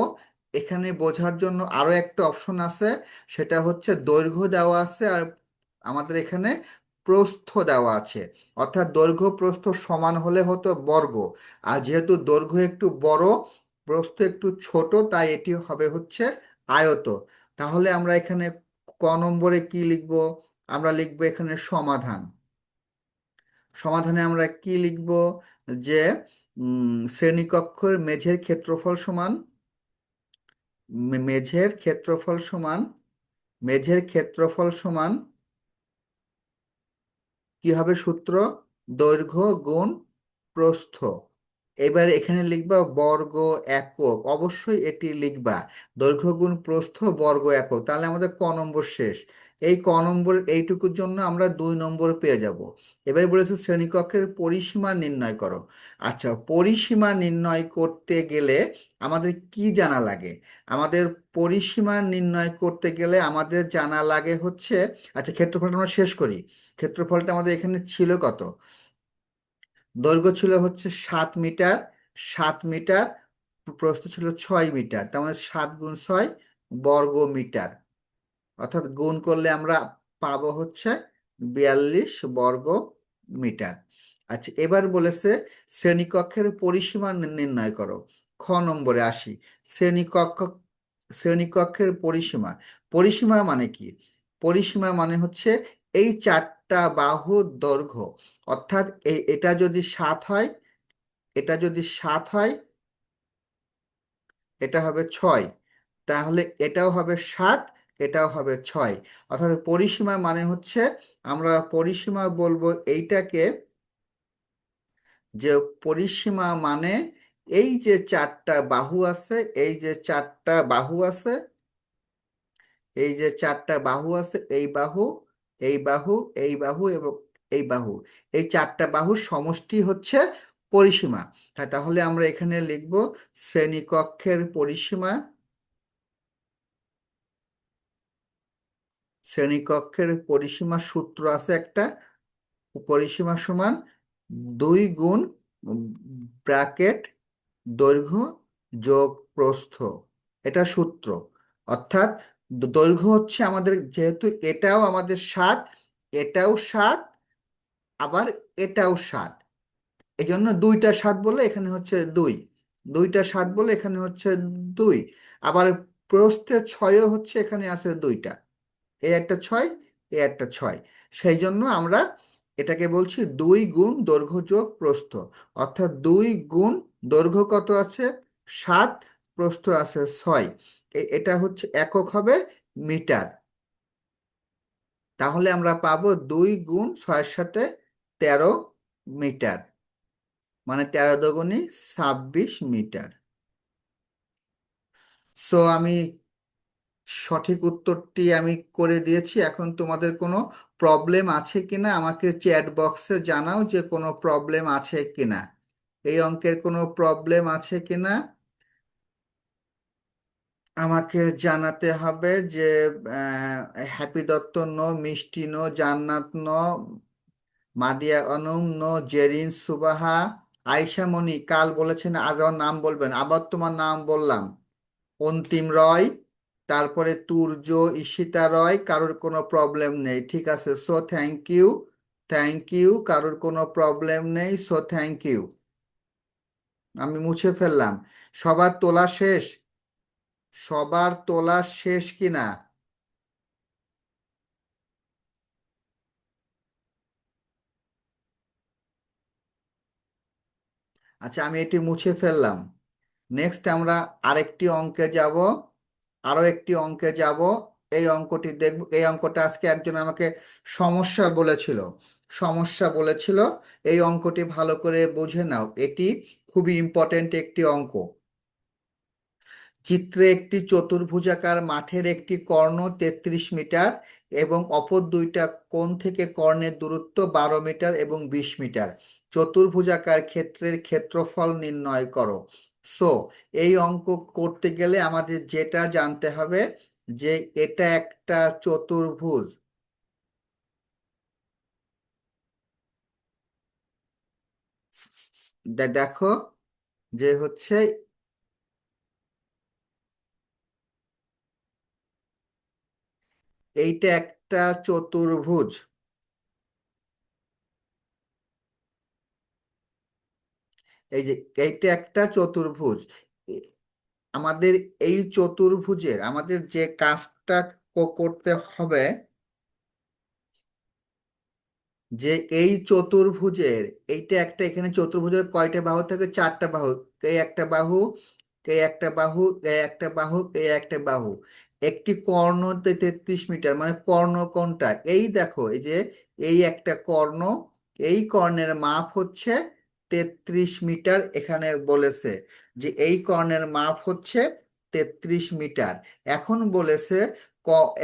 এখানে বোঝার জন্য আরো একটা অপশন আছে, সেটা হচ্ছে দৈর্ঘ্য দেওয়া আছে আর আমাদের এখানে প্রস্থ দেওয়া আছে। অর্থাৎ দৈর্ঘ্য প্রস্থ সমান হলে হতো বর্গ, আর যেহেতু দৈর্ঘ্য একটু বড়, প্রস্থ একটু ছোট, তাই এটি হবে হচ্ছে আয়ত। তাহলে আমরা এখানে ক নম্বরে কি লিখব? আমরা লিখবো এখানে সমাধান। সমাধানে আমরা কি লিখব? যে শ্রেণীকক্ষের মেঝের ক্ষেত্রফল সমান, মেঝের ক্ষেত্রফল সমান, মেঝের ক্ষেত্রফল সমান কি হবে সূত্র? দৈর্ঘ্য গুণ প্রস্থ। এবার এখানে লিখবা বর্গ একক, অবশ্যই এটি লিখবা, দৈর্ঘ্য গুণ প্রস্থ বর্গ একক। তাহলে আমাদের ক নম্বর শেষ। এই ক নম্বর এইটুকুর জন্য আমরা 2 নম্বর পেয়ে যাব। এবারে বলেছে শ্রেণীকক্ষের পরিসীমা নির্ণয় করো। আচ্ছা, পরিসীমা নির্ণয় করতে গেলে আমাদের কি জানা লাগে? আমাদের পরিসীমা নির্ণয় করতে গেলে আমাদের জানা লাগে হচ্ছে, আচ্ছা ক্ষেত্রফলটা আমরা শেষ করি। ক্ষেত্রফলটা আমাদের এখানে ছিল কত? দৈর্ঘ্য ছিল হচ্ছে 7 মিটার, 7 মিটার, প্রস্থ ছিল 6 মিটার, তার মানে 7 গুণ 6 বর্গ মিটার। অর্থাৎ গুণ করলে আমরা পাবো হচ্ছে 42 বর্গ মিটার। আচ্ছা, এবার বলেছে শ্রেণীকক্ষের পরিসীমা নির্ণয় করো। খ নম্বরে আসি। শ্রেণীকক্ষ, শ্রেণীকক্ষের পরিসীমা। পরিসীমা মানে কি? পরিসীমা মানে হচ্ছে এই 4টা বাহুর দৈর্ঘ্য। অর্থাৎ এটা যদি 7 হয়, এটা যদি 7 হয়, এটা হবে 6, তাহলে এটাও হবে 7, এটাও হবে 6। অর্থাৎ পরিসীমা মানে হচ্ছে, আমরা পরিসীমা বলবো এইটাকে, যে পরিসীমা মানে এই যে 4টা বাহু আছে, এই যে 4টা বাহু আছে, এই যে 4টা বাহু আছে, এই বাহু, এই বাহু, এই বাহু এবং এই বাহু, এই 4টা বাহুর সমষ্টি হচ্ছে পরিসীমা। তাহলে আমরা এখানে লিখব শ্রেণীকক্ষের পরিসীমা, শ্রেণীকক্ষের পরিসীমা সূত্র আছে একটা, পরিসীমা সমান 2 গুণ ব্র্যাকেট দৈর্ঘ্য যোগ প্রস্থ, এটা সূত্র। অর্থাৎ দৈর্ঘ্য হচ্ছে আমাদের, যেহেতু এটাও আমাদের 7, এটাও 7, আবার এটাও 7, এই জন্য 2টা 7 বলে এখানে হচ্ছে 2, 2টা 7 বলে এখানে হচ্ছে 2। আবার প্রস্থে 6ও হচ্ছে, এখানে আছে 2টা, এ একটা 6, এ একটা 6, সেই জন্য আমরা এটাকে বলছি 2 গুণ দৈর্ঘ্য যোগ প্রস্থ। অর্থাৎ 2 গুণ দৈর্ঘ্য কত আছে 7, প্রস্থ আছে 6, এটা হচ্ছে একক হবে মিটার। তাহলে আমরা পাবো 2 গুণ 6-এর সাথে 13 মিটার, মানে 13 দুগুণে 26 মিটার। সো আমি সঠিক উত্তরটি আমি করে দিয়েছি। এখন তোমাদের কোনো প্রবলেম আছে কিনা আমাকে চ্যাট বক্সে জানাও, যে কোনো প্রবলেম আছে কিনা, এই অঙ্কের কোনো প্রবলেম আছে কিনা আমাকে জানাতে হবে। যে হ্যাপি দত্ত নো, মিষ্টি নো, জান্নাত নো, মাদিয়া অনুম নো, জেরিন সুবাহা, আয়শা মনি কাল বলেছেন আজ আমার নাম বলবেন, আবার তোমার নাম বললাম, অন্তিম রয়, তারপরে তুর্য, ঈশিতা রয়, কারোর কোনো প্রবলেম নেই, ঠিক আছে। So thank you, thank you, কারোর কোনো প্রবলেম নেই, সো থ্যাংক ইউ। আমি মুছে ফেললাম। সবার তোলা শেষ? সবার তোলা শেষ কিনা? আচ্ছা, আমি এটি মুছে ফেললাম। নেক্সট আমরা আরেকটি অঙ্কে যাব, আরো একটি অঙ্কে যাব। এই অঙ্কটি দেখব, এই অঙ্কটা আজকে একজন আমাকে সমস্যা বলেছিল, সমস্যা বলেছিল। এই অঙ্কটি ভালো করে বুঝে নাও, এটি খুবই ইম্পর্টেন্ট একটি অঙ্ক। চিত্রে একটি চতুর্ভুজাকার মাঠের একটি কর্ণ 33 মিটার এবং অপর 2টা কোণ থেকে কর্ণের দূরত্ব 12 মিটার এবং 20 মিটার। চতুর্ভুজাকার ক্ষেত্রের ক্ষেত্রফল নির্ণয় করো। সো এই অঙ্ক করতে গেলে আমাদের যেটা জানতে হবে, যে এটা একটা চতুর্ভুজ, দেখো যে হচ্ছে এইটা একটা চতুর্ভুজ, এই যে এইটা একটা চতুর্ভুজ। এ- আমাদের এই চতুর্ভুজের আমাদের যে কাজটা করতে হবে, যে এই চতুর্ভুজের, এইটা একটা, এখানে চতুর্ভুজের কয়টা বাহু থাকে? 4টা বাহু। এই একটা বাহু, এই একটা বাহু, এই একটা বাহু, এই একটা বাহু। একটি কর্ণ 33 মিটার, মানে কর্ণ কোনটা? এই দেখো, এই যে এই একটা কর্ণ, এই কর্ণের মাপ হচ্ছে 33 মিটার। এখানে বলেছে যে এই কর্ণের মাপ হচ্ছে 33 মিটার। এখন বলেছে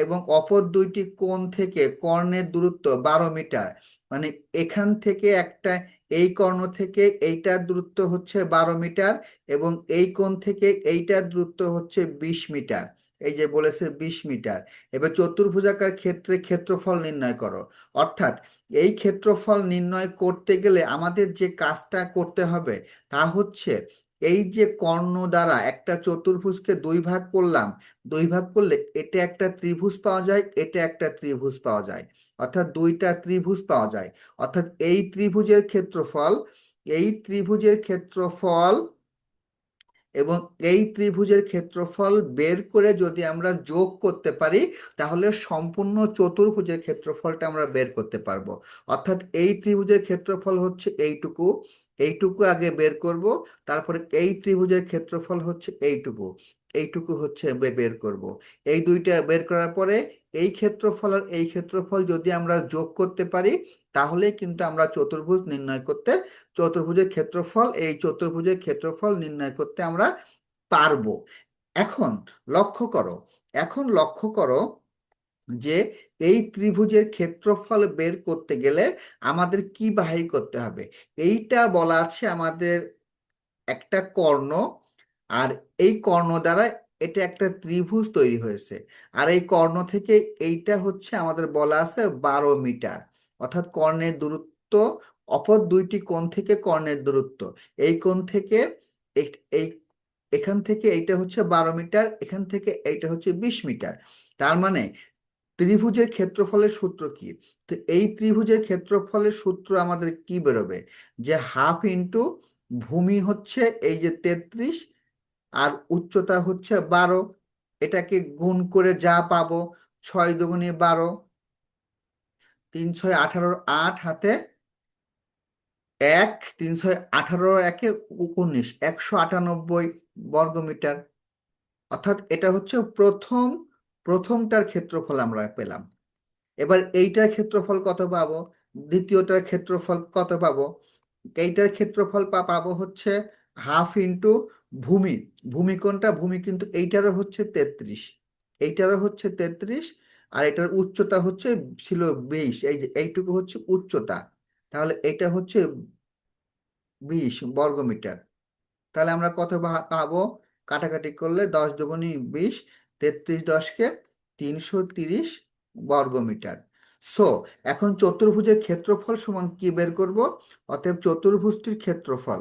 এবং অপর 2টি কোণ থেকে কর্ণের দূরত্ব 12 মিটার, মানে এখান থেকে একটা, এই কর্ণ থেকে এইটার দূরত্ব হচ্ছে 12 মিটার এবং এই কোণ থেকে এইটার দূরত্ব হচ্ছে 20 মিটার। এই যে বলেছে 20 মিটার। এবার চতুর্ভুজাকার ক্ষেত্রে ক্ষেত্রফল নির্ণয় করো। অর্থাৎ এই ক্ষেত্রফল নির্ণয় করতে গেলে আমাদের যে কাজটা করতে হবে তা হচ্ছে, এই যে কর্ণ দ্বারা একটা চতুর্ভুজকে 2 ভাগ করলাম, 2 ভাগ করলে এটা একটা ত্রিভুজ পাওয়া যায়, এটা একটা ত্রিভুজ পাওয়া যায়, অর্থাৎ 2টা ত্রিভুজ পাওয়া যায়। অর্থাৎ এই ত্রিভুজের ক্ষেত্রফল, এই ত্রিভুজের ক্ষেত্রফল এবং এই ত্রিভুজের ক্ষেত্রফল বের করে যদি আমরা যোগ করতে পারি, তাহলে সম্পূর্ণ চতুর্ভুজের ক্ষেত্রফলটা আমরা বের করতে পারবো। অর্থাৎ এই ত্রিভুজের ক্ষেত্রফল হচ্ছে এইটুকু, এইটুকু আগে বের করব, তারপরে এই ত্রিভুজের ক্ষেত্রফল হচ্ছে এইটুকু, এইটুকু হচ্ছে বের করব। এই দুইটা বের করার পরে এই ক্ষেত্রফল আর এই ক্ষেত্রফল যদি আমরা যোগ করতে পারি, তাহলে কিন্তু আমরা চতুর্ভুজ নির্ণয় করতে, চতুর্ভুজের ক্ষেত্রফল, এই চতুর্ভুজের ক্ষেত্রফল নির্ণয় করতে আমরা পারবো। এখন লক্ষ্য করো, এখন লক্ষ্য করো যে এই ত্রিভুজের ক্ষেত্রফল বের করতে গেলে আমাদের কি বাহির করতে হবে। এইটা বলা আছে আমাদের একটা কর্ণ, আর এই কর্ণ দ্বারা এটা একটা ত্রিভুজ তৈরি হয়েছে, আর এই কর্ণ থেকে এইটা হচ্ছে আমাদের বলা আছে 12 মিটার, অর্থাৎ কর্ণের দূরত্ব, অপর দুইটি কোণ থেকে কর্ণের দূরত্ব, এই কোণ থেকে এই এখান থেকে এইটা হচ্ছে 12 মিটার, এখান থেকে এইটা হচ্ছে 20 মিটার। তার মানে ত্রিভুজের ক্ষেত্রফলের সূত্র কি? তো এই ত্রিভুজের ক্ষেত্রফলের সূত্র আমাদের কি বেরোবে, যে হাফ ইন্টু ভূমি হচ্ছে এই যে 33, আর উচ্চতা হচ্ছে 12, এটাকে গুণ করে যা পাবো, 6 × 2 = 12, 3 × 6 = 18, 8 হাতে 1, 3 × 18, 1 = 19, 198 বর্গমিটার। অর্থাৎ এটা হচ্ছে প্রথমটার ক্ষেত্রফল আমরা পেলাম। এবার এইটার ক্ষেত্রফল কত পাবো, দ্বিতীয়টার ক্ষেত্রফল কত পাবো? এইটার ক্ষেত্রফল পাবো হচ্ছে হাফ ইন্টু ভূমি, ভূমি কোনটা, ভূমি কিন্তু এইটারও হচ্ছে 33, এইটারও হচ্ছে 33, আর এটার উচ্চতা হচ্ছে ছিল 20, এই যে এইটুকু হচ্ছে উচ্চতা, তাহলে এটা হচ্ছে 20 বর্গমিটার। তাহলে আমরা কত পাবো, কাটাকাটি করলে 10 × 2 = 20, 33 10 330 বর্গমিটার। সো এখন চতুর্ভুজের ক্ষেত্রফল সমান কি বের করব, অতএব চতুর্ভুজটির ক্ষেত্রফল,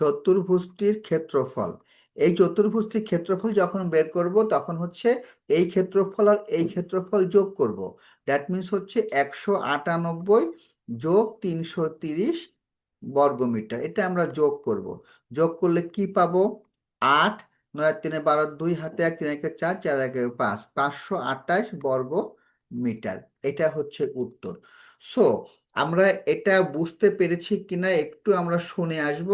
চতুর্ভুজটির ক্ষেত্রফল, এই চতুর্ভুজটির ক্ষেত্রফল যখন বের করব তখন হচ্ছে এই ক্ষেত্রফল আর এই ক্ষেত্রফল যোগ করব, দ্যাট মিন্স হচ্ছে 198 যোগ 330 বর্গমিটার, এটা আমরা যোগ করব। যোগ করলে কি পাবো, 8, 9 × 3 = 12, 2 হাতে 1, 3 × 4, 4 × 5, 528 বর্গমিটার। এটা হচ্ছে উত্তর। সো আমরা এটা বুঝতে পেরেছি কিনা একটু আমরা শুনে আসব।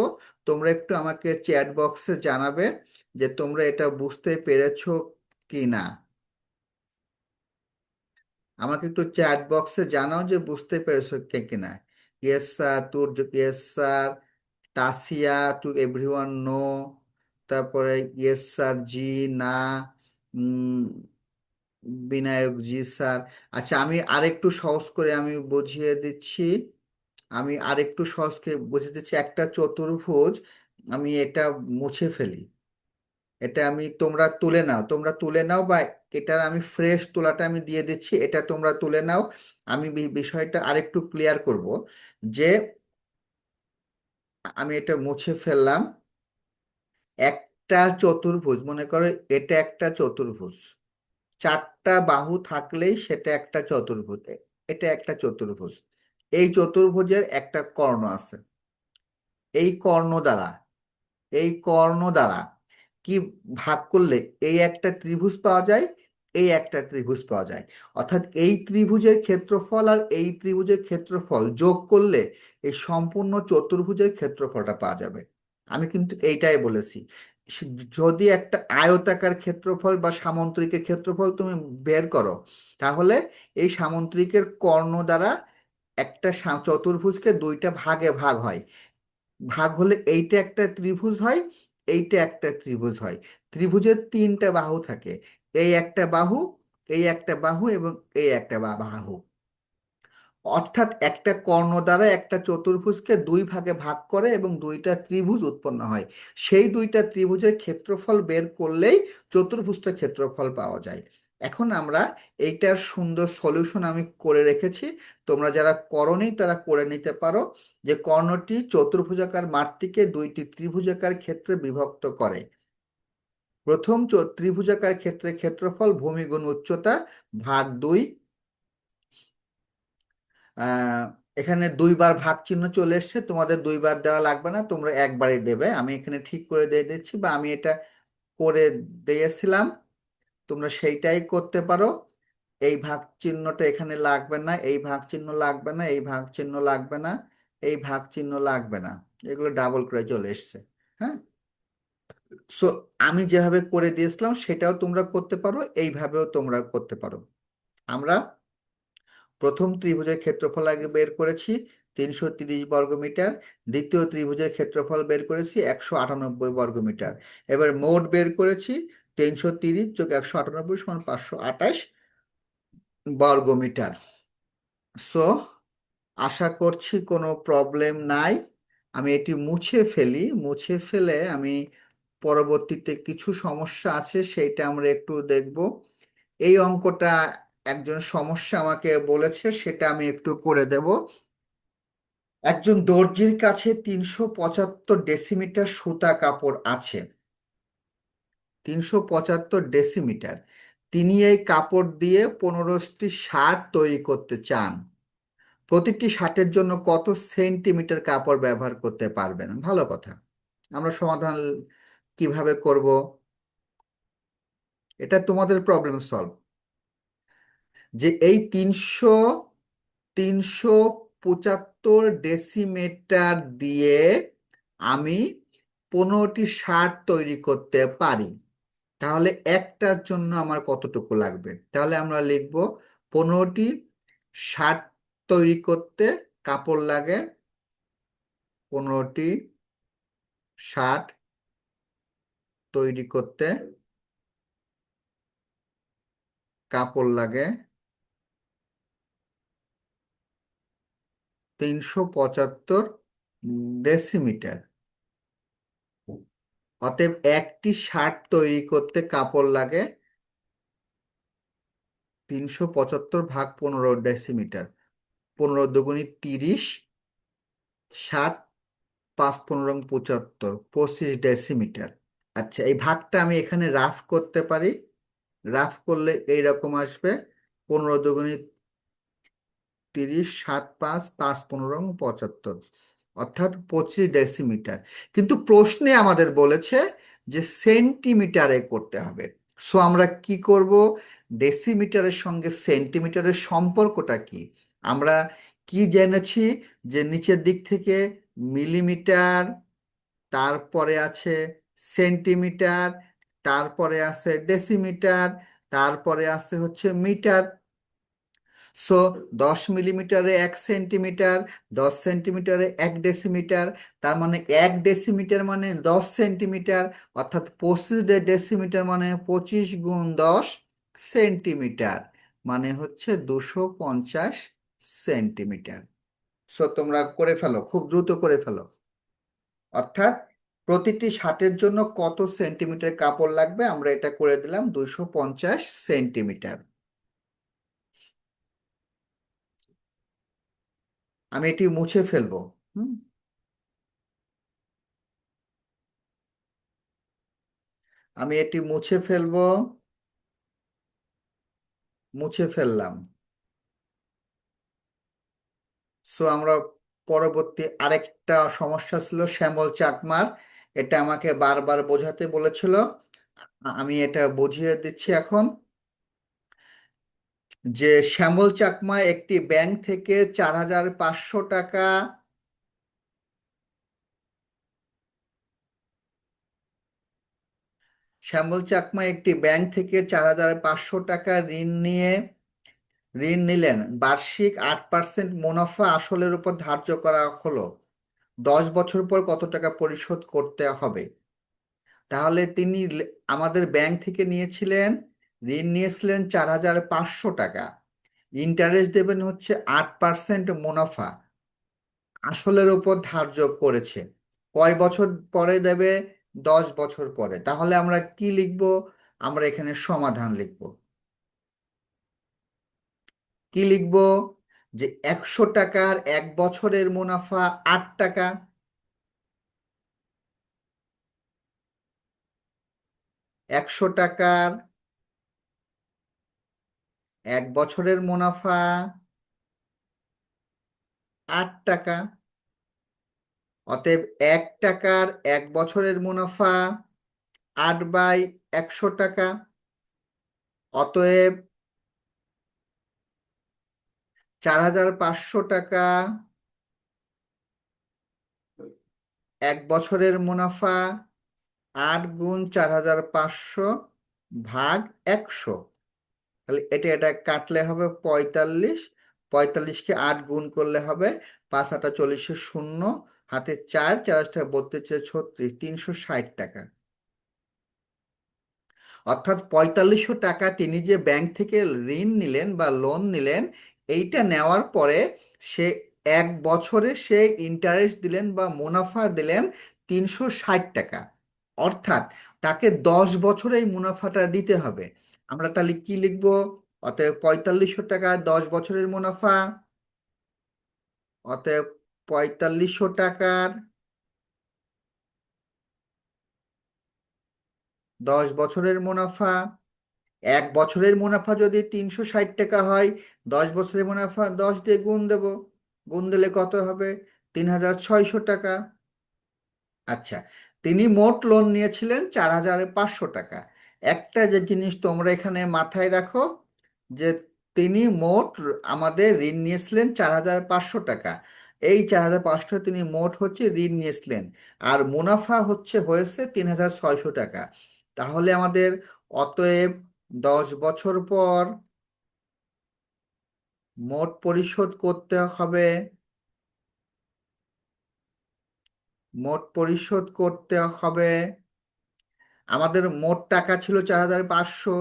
তোমরা একটু আমাকে চ্যাট বক্সে জানাবে যে তোমরা এটা বুঝতে পেরেছো কিনা। আমাকে একটু চ্যাট বক্সে জানাও যে বুঝতে পেরেছো কিনা। ইয়েস স্যার, তোর yes sir, Tasia, to everyone no, তারপরে ইয়েস স্যার জি, না, উম, বিনায়ক জি স্যার। আচ্ছা, আমি আরেকটু সহজ করে আমি বুঝিয়ে দিচ্ছি, আমি আরেকটু সহজ করে বুঝিয়ে দিচ্ছি। একটা চতুর্ভুজ, আমি এটা মুছে ফেলি, এটা আমি, তোমরা তুলে নাও, তোমরা তুলে নাও, বা এটার আমি ফ্রেশ তোলাটা আমি দিয়ে দিচ্ছি, এটা তোমরা তুলে নাও। আমি বিষয়টা আরেকটু ক্লিয়ার করব, যে আমি এটা মুছে ফেললাম। একটা চতুর্ভুজ, মনে করো এটা একটা চতুর্ভুজ, 4টা বাহু থাকলেই সেটা একটা চতুর্ভুজ, এটা একটা চতুর্ভুজ। এই চতুর্ভুজের একটা কর্ণ আছে, এই কর্ণ দ্বারা, এই কর্ণ দ্বারা কি ভাগ করলে এই একটা ত্রিভুজ পাওয়া যায়, এই একটা ত্রিভুজ পাওয়া যায়। অর্থাৎ এই ত্রিভুজের ক্ষেত্রফল আর এই ত্রিভুজের ক্ষেত্রফল যোগ করলে এই সম্পূর্ণ চতুর্ভুজের ক্ষেত্রফলটা পাওয়া যাবে। আমি কিন্তু এইটাই বলেছি। যদি একটা আয়তাকার ক্ষেত্রফল বা সামন্ত্রিকের ক্ষেত্রফল তুমি বের করো, তাহলে এই সামন্ত্রিকের কর্ণ দ্বারা একটা চতুর্ভুজকে দুইটা ভাগে ভাগ হয়, ভাগ হলে এইটা একটা ত্রিভুজ হয়, এইটা একটা ত্রিভুজ হয়। ত্রিভুজের 3টা বাহু থাকে, এই একটা বাহু, এই একটা বাহু এবং এই একটা বাহু। অর্থাৎ একটা কর্ণ দ্বারা একটা চতুর্ভুজকে দুই ভাগে ভাগ করে এবং দুইটা ত্রিভুজ উৎপন্ন হয়। সেই দুইটা ত্রিভুজের ক্ষেত্রফল বের করলেই চতুর্ভুজটার ক্ষেত্রফল পাওয়া যায়। এখন আমরা এইটার সুন্দর সলিউশন আমি করে রেখেছি, তোমরা যারা করনি তারা করে নিতে পারো, যে কর্ণটি চতুর্ভুজাকার মাঠটিকে দুইটি ত্রিভুজাকার ক্ষেত্রে বিভক্ত করে। প্রথম ত্রিভুজাকার ক্ষেত্রে ক্ষেত্রফল ভূমি গুণ উচ্চতা ভাগ 2, আহ এখানে 2বার ভাগ চিহ্ন চলে এসছে, তোমাদের 2বার দেওয়া লাগবে না, তোমরা একবারই দেবে। আমি এখানে ঠিক করে দিয়ে দিচ্ছি, বা আমি এটা করে দিয়েছিলাম, তোমরা সেইটাই করতে পারো। এই ভাগ চিহ্নটা এখানে লাগবে না, এই ভাগ চিহ্ন লাগবে না, এই ভাগ চিহ্ন লাগবে না, এই ভাগ চিহ্ন লাগবে না, এগুলো ডাবল করে চলে এসছে। হ্যাঁ, সো আমি যেভাবে করে দিয়েছিলাম সেটাও তোমরা করতে পারো, এইভাবেও তোমরা করতে পারো। আমরা প্রথম ত্রিভুজের ক্ষেত্রফল আগে বের করেছি 330 বর্গমিটার, দ্বিতীয় ত্রিভুজের ক্ষেত্রফল বের করেছি 198 বর্গমিটার। এবার মোট বের করেছি 330 যোগ 198 সমান 528 বর্গমিটার। সো আশা করছি কোনো প্রবলেম নাই। আমি এটি মুছে ফেলি, মুছে ফেলে আমি পরবর্তীতে কিছু সমস্যা আছে সেইটা আমরা একটু দেখব। এই অঙ্কটা একজন সমস্যা আমাকে বলেছে, সেটা আমি একটু করে দেব। একজন দর্জির কাছে 375 ডেসিমিটার সুতা কাপড় আছে, 375 ডেসিমিটার। তিনি এই কাপড় দিয়ে 15টি শার্ট তৈরি করতে চান। প্রতিটি শার্টের জন্য কত সেন্টিমিটার কাপড় ব্যবহার করতে পারবেন? ভালো কথা। আমরা সমাধান কিভাবে করব? এটা তোমাদের প্রবলেম সলভ। যে এই 375 দিয়ে আমি 15টি শার্ট তৈরি করতে পারি, তাহলে একটার জন্য আমার কতটুকু লাগবে? তাহলে আমরা লিখব 15টি শার্ট তৈরি করতে কাপড় লাগে, 15টি শার্ট তৈরি করতে কাপড় লাগে 375 ডেসিমিটার। অতএব একটি শার্ট তৈরি করতে কাপড় লাগে 375 ভাগ 15 ডেসিমিটার। 15 দুগুণী 30, 7 5 15 75, 25 ডেসিমিটার। আচ্ছা, এই ভাগটা আমি এখানে রাফ করতে পারি। রাফ করলে এইরকম আসবে, 15 দুগুণী 30, 7 5 5 15 75, অর্থাৎ 25 ডেসিমিটার। কিন্তু প্রশ্নে আমাদের বলেছে যে সেন্টিমিটারে করতে হবে। সো আমরা কি করব? ডেসিমিটারের সঙ্গে সেন্টিমিটারের সম্পর্কটা কি? আমরা কি জেনেছি যে নিচের দিক থেকে মিলিমিটার, তারপরে আছে সেন্টিমিটার, তারপরে আছে ডেসিমিটার, তারপরে আছে হচ্ছে মিটার। সো 10 মিলিমিটারে 1 সেন্টিমিটার, 10 সেন্টিমিটারে 1 ডেসিমিটার, তার মানে 1 ডেসিমিটার মানে 10 সেন্টিমিটার, অর্থাৎ 25 ডেসিমিটার মানে 25 গুণ 10 সেন্টিমিটার, মানে হচ্ছে 250 সেন্টিমিটার। সো তোমরা করে ফেলো, খুব দ্রুত করে ফেলো। অর্থাৎ প্রতিটি শার্টের জন্য কত সেন্টিমিটার কাপড় লাগবে, আমরা এটা করে দিলাম 250 সেন্টিমিটার। আমি এটি মুছে ফেলবো। হুম, আমি এটি মুছে ফেলবো, মুছে ফেললাম। সো আমরা পরবর্তী আরেকটা সমস্যা ছিল শ্যামল চাকমার, এটা আমাকে বারবার বোঝাতে বলেছিল, আমি এটা বুঝিয়ে দিচ্ছি এখন। যে শ্যামল চাকমা একটি ব্যাংক থেকে 4500 টাকা, শ্যামল চাকমা একটি ব্যাংক থেকে 4500 টাকা ঋণ নিলেন। বার্ষিক 8% মুনাফা আসলের উপর ধার্য করা হলো। 10 বছর পর কত টাকা পরিশোধ করতে হবে? তাহলে তিনি আমাদের ব্যাংক থেকে নিয়েছিলেন, ঋণ নিয়েছিলেন 4500 টাকা, ইন্টারেস্ট দেবেন হচ্ছে 8% মুনাফা, আসলের উপর ধার্য করেছে। কয় বছর পরে দেবে? 10 বছর পরে। তাহলে আমরা কি লিখব? আমরা এখানে সমাধান লিখব। কি লিখব? যে 100 টাকার 1 বছরের মুনাফা 8 টাকা, 100 টাকার 1 বছরের মুনাফা 8 টাকা। অতএব 1 টাকার 1 বছরের মুনাফা 8/100 টাকা। অতএব 4500 টাকা 1 বছরের মুনাফা 8 × 4,500 ভাগ 100। তাহলে এটা কাটলে হবে 45। 45কে 8 গুণ করলে হবে 5 × 8 = 40, হাতে 4, 4 × 8 = 32, 360 টাকা। অর্থাৎ 4500 টাকা তিনি যে ব্যাংক থেকে ঋণ নিলেন বা লোন নিলেন, এইটা নেওয়ার পরে সে 1 বছরে সে ইন্টারেস্ট দিলেন বা মুনাফা দিলেন 360 টাকা। অর্থাৎ তাকে 10 বছরে এই মুনাফাটা দিতে হবে। আমরা তাহলে কি লিখবো? অতএব 4500 টাকা 10 বছরের মুনাফা, অতএব 4500 টাকার 10 বছরের মুনাফা। 1 বছরের মুনাফা যদি 360 টাকা হয়, 10 বছরের মুনাফা 10 দিয়ে গুণ দেব। গুণ দিলে কত হবে? 3600 টাকা। আচ্ছা, তিনি মোট লোন নিয়েছিলেন 4500 টাকা। একটা যে জিনিস তোমরা এখানে মাথায় রাখো, যে তিনি মোট আমাদের ঋণ নিয়েছিলেন 4500 টাকা। এই 4500 তিনি মোট হচ্ছে ঋণ নিয়েছিলেন, আর মুনাফা হয়েছে 3600 টাকা। তাহলে আমাদের অতএব 10 বছর পর মোট পরিশোধ করতে হবে, আমাদের মোট টাকা ছিল 4500,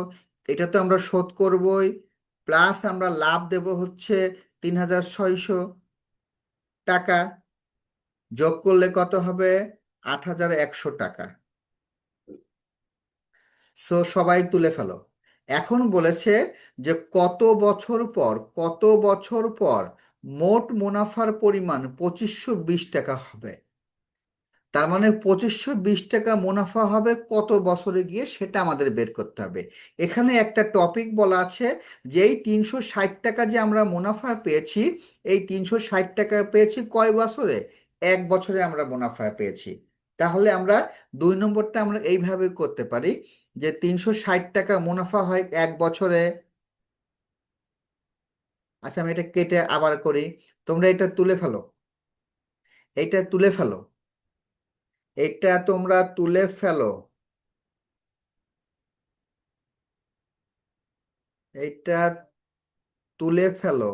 এটা তো আমরা শোধ করবই, প্লাস আমরা লাভ দেব হচ্ছে 3600 টাকা। যোগ করলে কত হবে? 8100 টাকা। সো সবাই তুলে ফেলো। এখন বলেছে যে কত বছর পর মোট মুনাফার পরিমাণ 2520 টাকা হবে। তার মানে 2520 টাকা মুনাফা হবে কত বছরে গিয়ে, সেটা আমাদের বের করতে হবে। এখানে একটা টপিক বলা আছে যে এই 360 টাকা যে আমরা মুনাফা পেয়েছি, এই 360 টাকা পেয়েছি কয় বছরে? 1 বছরে আমরা মুনাফা পেয়েছি। তাহলে আমরা 2 নম্বরটা আমরা এইভাবে করতে পারি যে 360 টাকা মুনাফা হয় 1 বছরে। আচ্ছা, আমি এটা কেটে আবার করি, তোমরা এটা তুলে ফেলো, এটা তুলে ফেলো, এটা তোমরা তুলে ফেলো, এটা তুলে ফেলো।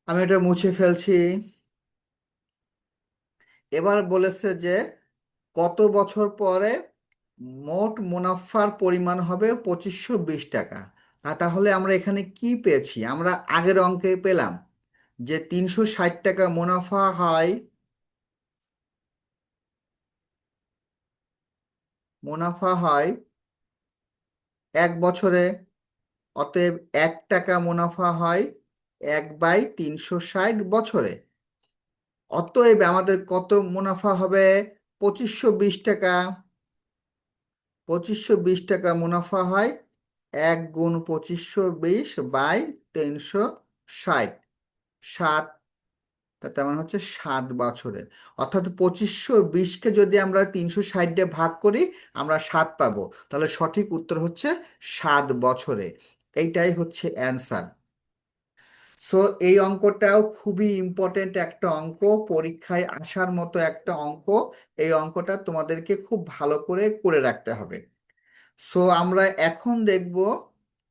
আমি এটা মুছে ফেলছি। এবার বলেছে যে কত বছর পরে মোট মুনাফার পরিমাণ হবে 2520 টাকা। তাহলে আমরা এখানে কি পেয়েছি? আমরা আগের অঙ্কে পেলাম যে 360 টাকা মুনাফা হয় 1 বছরে। অতএব 1 টাকা মুনাফা হয় 1/360 বছরে। অতএব আমাদের কত মুনাফা হবে? 2520 টাকা। 2520 টাকা মুনাফা হয় 1 × 2520/360, 7, তার মানে হচ্ছে 7 বছরে। অর্থাৎ 2520কে যদি আমরা 360 দিয়ে ভাগ করি, আমরা 7 পাবো। তাহলে সঠিক উত্তর হচ্ছে 7 বছরে। এইটাই হচ্ছে অ্যান্সার। সো এই অঙ্কটাও খুবই ইম্পর্টেন্ট একটা অঙ্ক, পরীক্ষায় আসার মতো একটা অঙ্ক। এই অঙ্কটা তোমাদেরকে খুব ভালো করে করে রাখতে হবে। সো আমরা এখন দেখব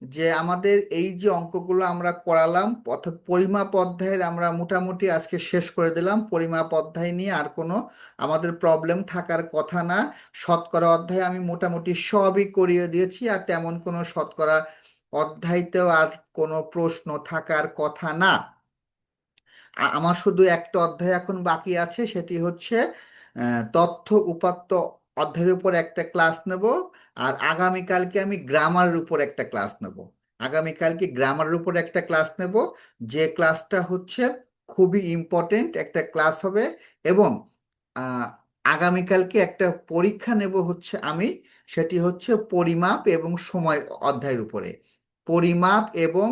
যে আমাদের এই যে অঙ্কগুলো আমরা করালাম, অর্থাৎ পরিমাপ অধ্যায়ের আমরা মোটামুটি আজকে শেষ করে দিলাম। পরিমাপ অধ্যায় নিয়ে আর কোনো আমাদের প্রবলেম থাকার কথা না। শতকরা অধ্যায় আমি মোটামুটি সবই করিয়ে দিয়েছি, আর তেমন কোনো শতকরা অধ্যায়তেও আর কোনো প্রশ্ন থাকার কথা না। আমার শুধু একটা অধ্যায় এখন বাকি আছে, সেটি হচ্ছে তথ্য উপাত্ত অধ্যায়ের উপর একটা ক্লাস নেব, আর আগামীকালকে আমি গ্রামারের উপর একটা ক্লাস নেব। আগামীকালকে গ্রামারের উপর একটা ক্লাস নেব, যে ক্লাসটা হচ্ছে খুবই ইম্পর্টেন্ট একটা ক্লাস হবে। এবং আহ, আগামীকালকে একটা পরীক্ষা নেব হচ্ছে আমি, সেটি হচ্ছে পরিমাপ এবং সময় অধ্যায়ের উপরে। পরিমাপ এবং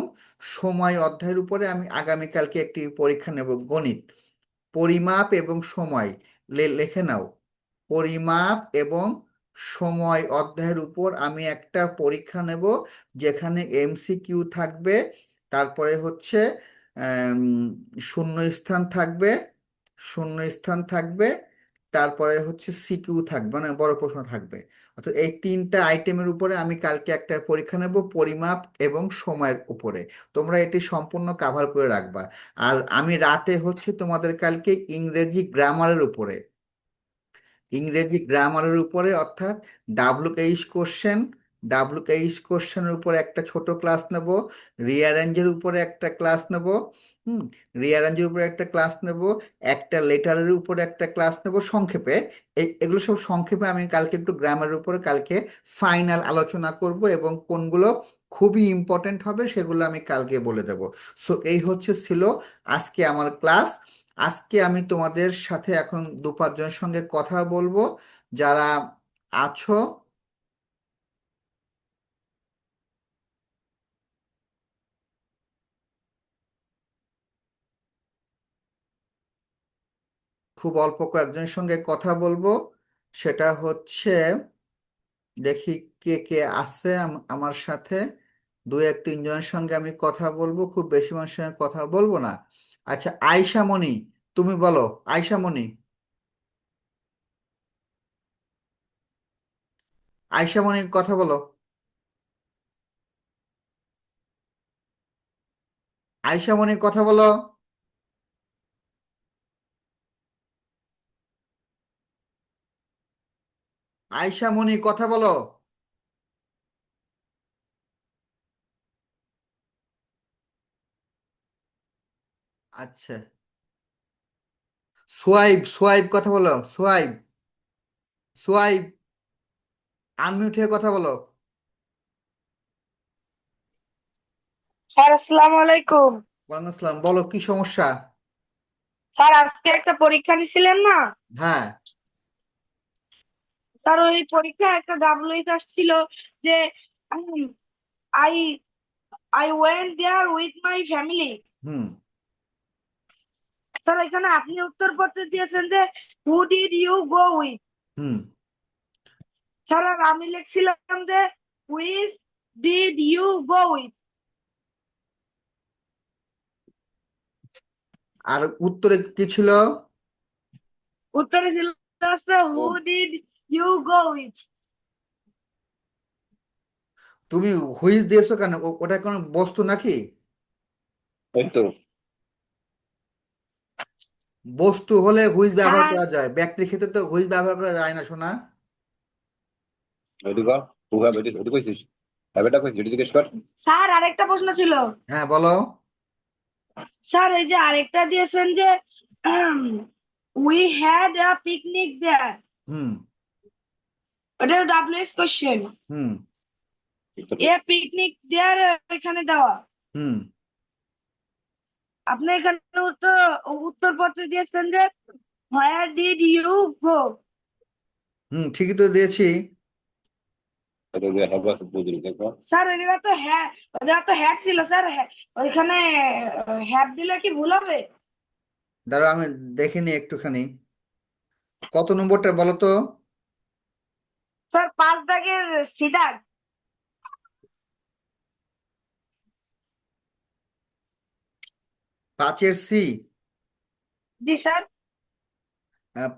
সময় অধ্যায়ের উপরে আমি আগামীকালকে একটি পরীক্ষা নেব, গণিত। পরিমাপ এবং সময়, লিখে নাও, পরিমাপ এবং সময় অধ্যায়ের উপর আমি একটা পরীক্ষা নেব, যেখানে এমসিকিউ থাকবে, তারপরে হচ্ছে আম, শূন্যস্থান থাকবে, শূন্যস্থান থাকবে, তারপরে হচ্ছে সিকিউ থাকবে, মানে বড় প্রশ্ন থাকবে। অর্থাৎ এই তিনটা আইটেমের উপরে আমি কালকে একটা পরীক্ষা নেব, পরিমাপ এবং সময়ের উপরে। তোমরা এটি সম্পূর্ণ কাভার করে রাখবা। আর আমি রাতে হচ্ছে তোমাদের কালকে ইংরেজি গ্রামারের উপরে, ইংরেজি গ্রামারের উপরে, অর্থাৎ ডাব্লুকেইচ কোশ্চেন, ডাব্লুকেইচ কোশ্চেনের উপরে একটা ছোট ক্লাস নেব, রিয়ারেঞ্জের উপরে একটা ক্লাস নেব, হুম, রিয়ারেঞ্জের উপরে একটা ক্লাস নেব, একটা লেটারের উপরে একটা ক্লাস নেব সংক্ষেপে। এগুলো সব সংক্ষেপে আমি কালকে একটু গ্রামারের উপরে কালকে ফাইনাল আলোচনা করব, এবং কোনগুলো খুবই ইম্পর্টেন্ট হবে সেগুলো আমি কালকে বলে দেব। সো এই হচ্ছে ছিল আজকে আমার ক্লাস। আজকে আমি তোমাদের সাথে এখন দু পাঁচজনের সঙ্গে কথা বলবো, যারা আছো। খুব অল্প কয়েকজনের সঙ্গে কথা বলবো, সেটা হচ্ছে, দেখি কে কে আছে আমার সাথে। দু এক তিনজনের সঙ্গে আমি কথা বলবো, খুব বেশি মানুষের সঙ্গে কথা বলবো না। আচ্ছা, আয়শা মনি, তুমি বলো। আয়শা মনি, আয়শা মনি কথা বলো। আয়শা মনি কথা বলো। আয়শা মনি কথা বলো। আচ্ছা, সোয়াইব, সোয়াইব কথা বলো। সোয়াইব, সোয়াইব, আনমিউট হয়ে কথা বলো।
স্যার আসসালামু আলাইকুম।
ওয়ালাইকুম আসসালাম, বলো কি সমস্যা।
স্যার আজকে একটা পরীক্ষা নিছিলেন না?
হ্যাঁ।
স্যার ওই পরীক্ষায় একটা ডাব্লিউএইচ আসছিল যে I I went there with my family.
হুম।
স্যার এখানে আপনি উত্তরপত্র দিয়েছেন যে who did you go with.
হুম।
স্যার আর আমি লিখছিলাম যে which did you go with.
আর উত্তরে কি ছিল?
উত্তরে ছিল হচ্ছে who did you go with.
তুমি হুইজ দিয়েছো কেন? ওটা কোনো বস্তু নাকি?
এই তো
বস্তু হলে হুইজ ব্যবহার
স্যার
করা যায়, ব্যক্তির ক্ষেত্রে তো হুইজ ব্যবহার করা যায় না, শোনা।
ওইদিকে তু হ্যাঁ ওইদিকে কইছিস হ্যাঁ বেটা কইছিস ওইটা জিজ্ঞেস কর।
স্যার আরেকটা প্রশ্ন ছিল।
হ্যাঁ বলো।
স্যার এই যে আরেকটা দিয়েছেন যে we had a picnic there,
হুম।
ওটা ডাব্লিউএস কোশ্চেন।
হুম।
এ পিকনিক দেয়ার এখানে দেওয়া,
হুম।
আপনি এখানে উত্তরপত্রে দিয়েছেন যে হোয়ার ডিড ইউ গো।
হুম, ঠিকই তো দিয়েছি।
এটা যে হ্যাঁ বাস বুঝলি দেখো।
স্যার ওই জায়গা তো হ্যাঁ, ওই জায়গা তো হ্যাড ছিল স্যার, ওইখানে হ্যাড দিলে কি ভুল হবে?
দাঁড়াও আমি দেখিনি একটুখানি, কত নম্বরটা বলো তো।
স্যার 5 দাগের সিদাগ।
5-এর সি।
জি স্যার।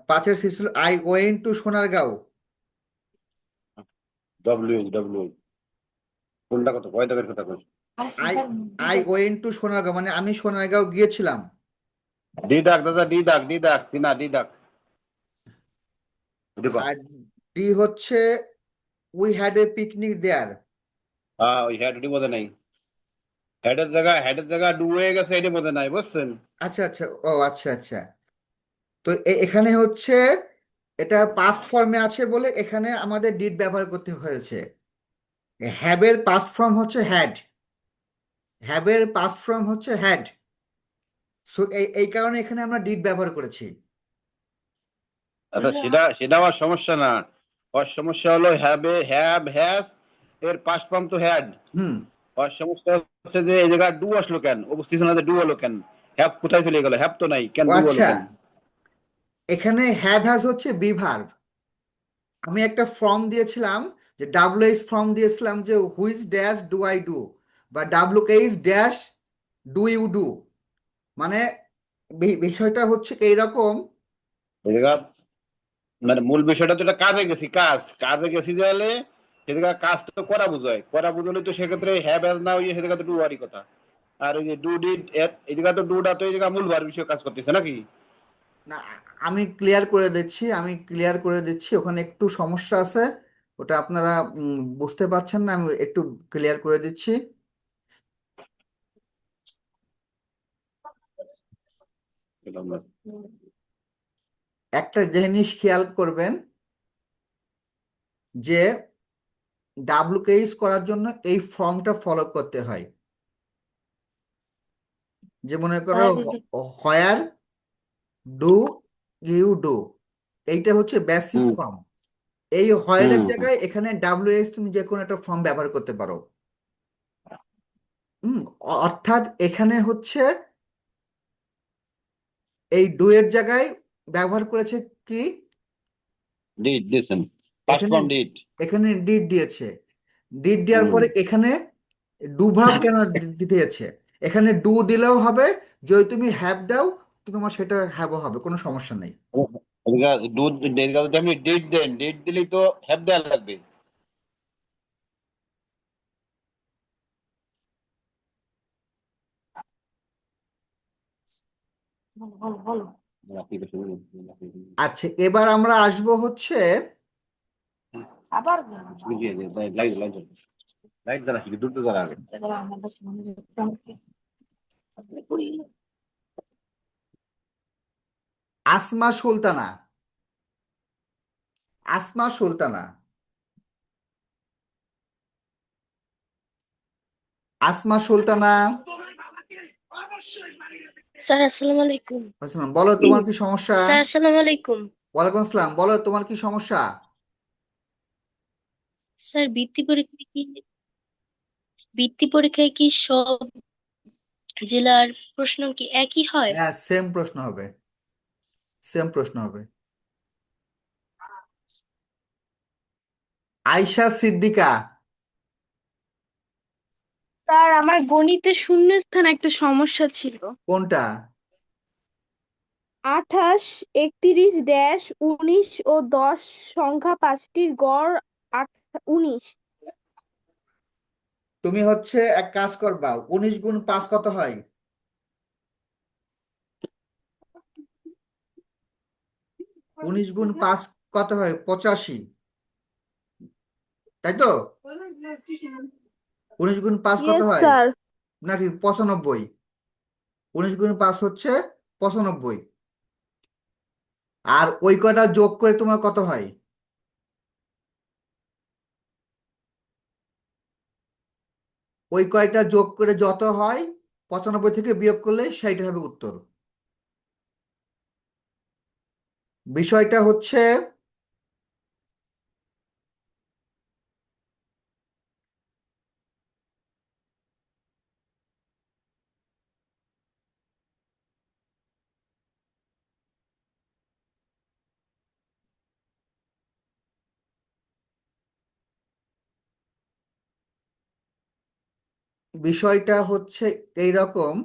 5-এর সি ছিল I went to Sonargaon.
W কোনটা কত কয় টাকার কথা কই?
আর
আই
সিদাগ
আই ওয়েন্ট টু সোনারগাঁও মানে আমি সোনারগাঁও গিয়েছিলাম।
ডি ডাক দাদা ডি ডাক সিনা ডি ডাক দেখো।
আর ডি হচ্ছে উই হ্যাড এ পিকনিক দেয়ার।
হ্যাঁ ওই হ্যাড ডি বোঝে নাই, হেডের জায়গা ডু হয়ে গেছে এটা বোঝে নাই বুঝছেন।
আচ্ছা আচ্ছা, ও আচ্ছা আচ্ছা। তো এখানে হচ্ছে এটা পাস্ট ফর্মে আছে বলে এখানে আমাদের ডিড ব্যবহার করতে হয়েছে। হ্যাভের পাস্ট ফর্ম হচ্ছে হ্যাড। হ্যাভের পাস্ট ফর্ম হচ্ছে হ্যাড, সো এই কারণে এখানে আমরা ডিড ব্যবহার করেছি।
আচ্ছা, সেটা সেটা আমার সমস্যা না। ওর সমস্যা হলো হ্যাভ হ্যাজ এর পাস্ট ফর্ম তো হ্যাড।
হুম।
ওর সমস্যা হচ্ছে যে এই জায়গায় ডু আসলো কেন, ও বুঝতেছে না যে ডু হলো কেন, হ্যাভ কোথায় চলে গেল, হ্যাভ তো নাই, কেন
ও
ডু হলো
আচ্ছা,
কেন?
এখানে হ্যাড হ্যাজ হচ্ছে বি ভার্ব। আমি একটা ফর্ম দিয়েছিলাম, যে ডাব্লিউএইচ ফর্ম দিয়েছিলাম, যে which dash do I do, বা WH dash do you do. মানে বিষয়টা হচ্ছে এইরকম।
এই জায়গা মানে মূল বিষয়টা তো এটা কাজে গেছি, কাজে গেছি যে হলে সে জায়গায় কাজ তো করা বুঝায়, করা বুঝলে তো সেক্ষেত্রে হ্যাভ হ্যাজ না হইয়ে সে জায়গায় তো ডু আরই কথা। আর ওই যে ডু ডিড, এই জায়গায় তো ডুটা তো এই জায়গায় মূল ভার বিষয়ে কাজ করতেছে নাকি?
না, আমি ক্লিয়ার করে দিচ্ছি, ওখানে একটু সমস্যা আছে, ওটা আপনারা বুঝতে পারছেন না, আমি একটু ক্লিয়ার করে দিচ্ছি। একটা জিনিস খেয়াল করবেন, যে ডাব্লুকেএইচ করার জন্য এই ফর্মটা ফলো করতে হয়। যে মনে করো, হোয়ার ডু ইউ ডু, এইটা হচ্ছে বেসিক
হুম
ফর্ম। এই হোয়ারের
হুম
জায়গায় এখানে ডাব্লুএইচ তুমি যে কোনো একটা ফর্ম ব্যবহার করতে পারো। হুম। অর্থাৎ এখানে হচ্ছে এই ডু এর জায়গায় ব্যবহার করেছে কি,
ডিড দিয়েছেন, পাস্ট
এখানে
ফর্ম ডিড।
এখানে ডিড দিয়েছে। ডিড দেওয়ার
হুম
পরে এখানে ডু ভার্ব কেন দিয়েছে? এখানে ডু দিলেও হবে, যদি তুমি হ্যাভ দাও তো তোমার সেটা হ্যাভও হবে, কোনো সমস্যা নেই।
দুধ আপনি ডিড দেন, ডিড দিলেই তো হ্যাভ দেওয়া লাগবে।
আচ্ছা, এবার আমরা আসবো হচ্ছে,
আবার
লাইট লাইট লাইট দ্বারা কি দুটো দ্বারা আগে।
আসমা সুলতানা। আসমা সুলতানা। আসমা সুলতানা।
স্যার আসসালামু আলাইকুম।
আসসালাম, বলো তোমার কি সমস্যা?
স্যার আসসালামু আলাইকুম।
ওয়ালাইকুম আসসালাম, বলো তোমার কি সমস্যা?
স্যার বৃত্তি পরীক্ষায় কি সব জেলার প্রশ্ন কি একই হয়?
হ্যাঁ, সেম প্রশ্ন হবে, সেম প্রশ্ন হবে। আয়শা সিদ্দিকা।
স্যার আমার গণিতে শূন্যস্থানে একটা সমস্যা ছিল।
কোনটা?
28, 31-19 ও 10 সংখ্যা পাঁচটির গড় 19।
তুমি হচ্ছে এক কাজ করবা, 19 গুণ 5 কত হয়? 19 গুণ 5 কত হয়? 85, তাই তো? 19 গুণ 5 কত
ইয়েস
হয়?
স্যার।
নাকি 95? 19 গুণ 5 হচ্ছে 95। আর ওই কয়টা যোগ করে তোমার কত হয়? ওই কয়টা যোগ করে যত হয়, 95 থেকে বিয়োগ করলে সেইটা হবে উত্তর। বিষয়টা হচ্ছে, বিষয়টা হচ্ছে এইরকম,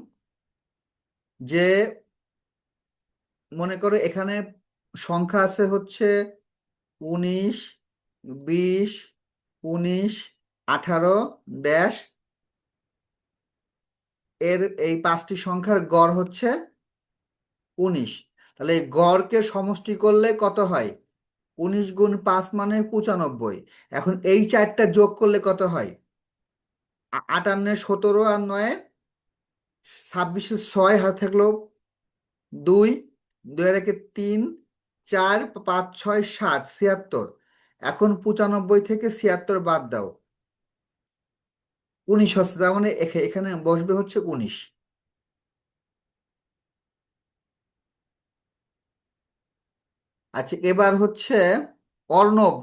যে মনে করো এখানে সংখ্যা আছে হচ্ছে 19, 20, 19, 18 এর এই 5টি সংখ্যার গড় হচ্ছে 19। তাহলে এই গড়কে সমষ্টি করলে কত হয়? 19 গুণ 5 মানে 95। এখন এই চারটা যোগ করলে কত হয়? 58, 17 আর 9, 26, 6 হাতে থাকলো 2, 2 আর 1 3, 4, 5, 6, 7, 76। এখন 95 থেকে 76 বাদ দাও, 19 হচ্ছে, তার মানে এখানে বসবে হচ্ছে 19। আচ্ছা, এবার হচ্ছে অর্ণব।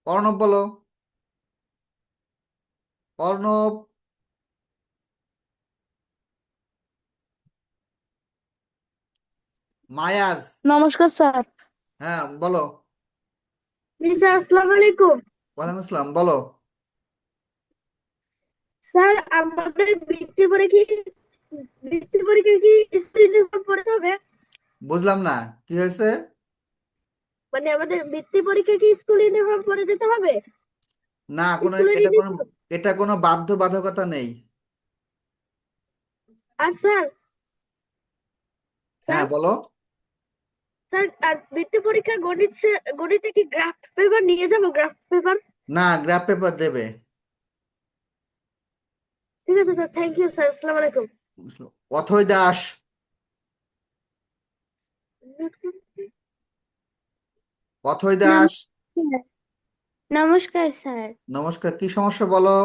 অর্ণব বলো। অর্ণব। মায়াজ।
নমস্কার স্যার।
হ্যাঁ বলো।
জি স্যার, আসসালামু আলাইকুম।
ওয়ালাইকুম আসসালাম, বলো।
স্যার, আমাদের বৃত্তি পরীক্ষা কি স্কুল ইউনিফর্ম পরতে হবে?
বুঝলাম না, কি হয়েছে?
মানে আমাদের বৃত্তি পরীক্ষা কি স্কুল ইউনিফর্ম পরে যেতে হবে?
না,
স্কুলের ইউনিফর্ম।
এটা কোনো বাধ্যবাধকতা নেই।
আর স্যার,
হ্যাঁ
স্যার
বলো।
স্যার আর বৃত্তি পরীক্ষা গণিতে কি গ্রাফ পেপার নিয়ে যাবো, গ্রাফ পেপার?
না, গ্রাফ পেপার দেবে।
ঠিক আছে স্যার, থ্যাংক ইউ স্যার, আসসালামু আলাইকুম।
অথৈ দাস। অথৈ দাস।
নমস্কার। নমস্কার স্যার।
নমস্কার, কি সমস্যা বলো।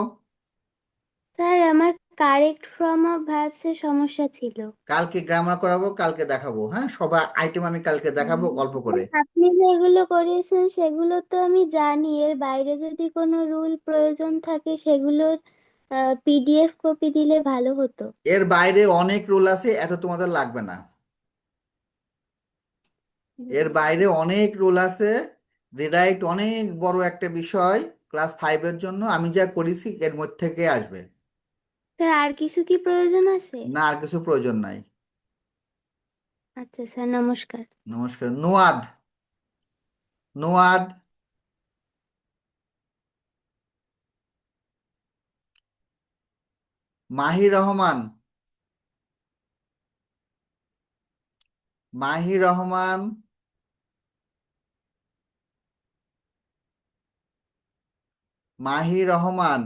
স্যার, আমার কারেক্ট ফর্ম অফ ভার্বস এর সমস্যা ছিল।
কালকে গ্রামার করাবো, কালকে দেখাবো, হ্যাঁ সবার আইটেম আমি কালকে দেখাবো গল্প করে।
আপনি যেগুলো করিয়েছেন সেগুলো তো আমি জানি, এর বাইরে যদি কোনো রুল প্রয়োজন থাকে সেগুলোর পিডিএফ কপি দিলে ভালো হতো।
এর বাইরে অনেক রুল আছে, এত তোমাদের লাগবে না। এর বাইরে অনেক রুল আছে। রিরাইট অনেক বড় একটা বিষয়, ক্লাস 5-এর জন্য আমি যা করেছি এর মধ্যে থেকে আসবে।
স্যার, আর কিছু কি প্রয়োজন আছে?
না, আর কিছু প্রয়োজন নাই।
আচ্ছা স্যার, নমস্কার।
নমস্কার। নুয়াদ। নুয়াদ। মাহি রহমান। মাহি রহমান। মাহি রহমান।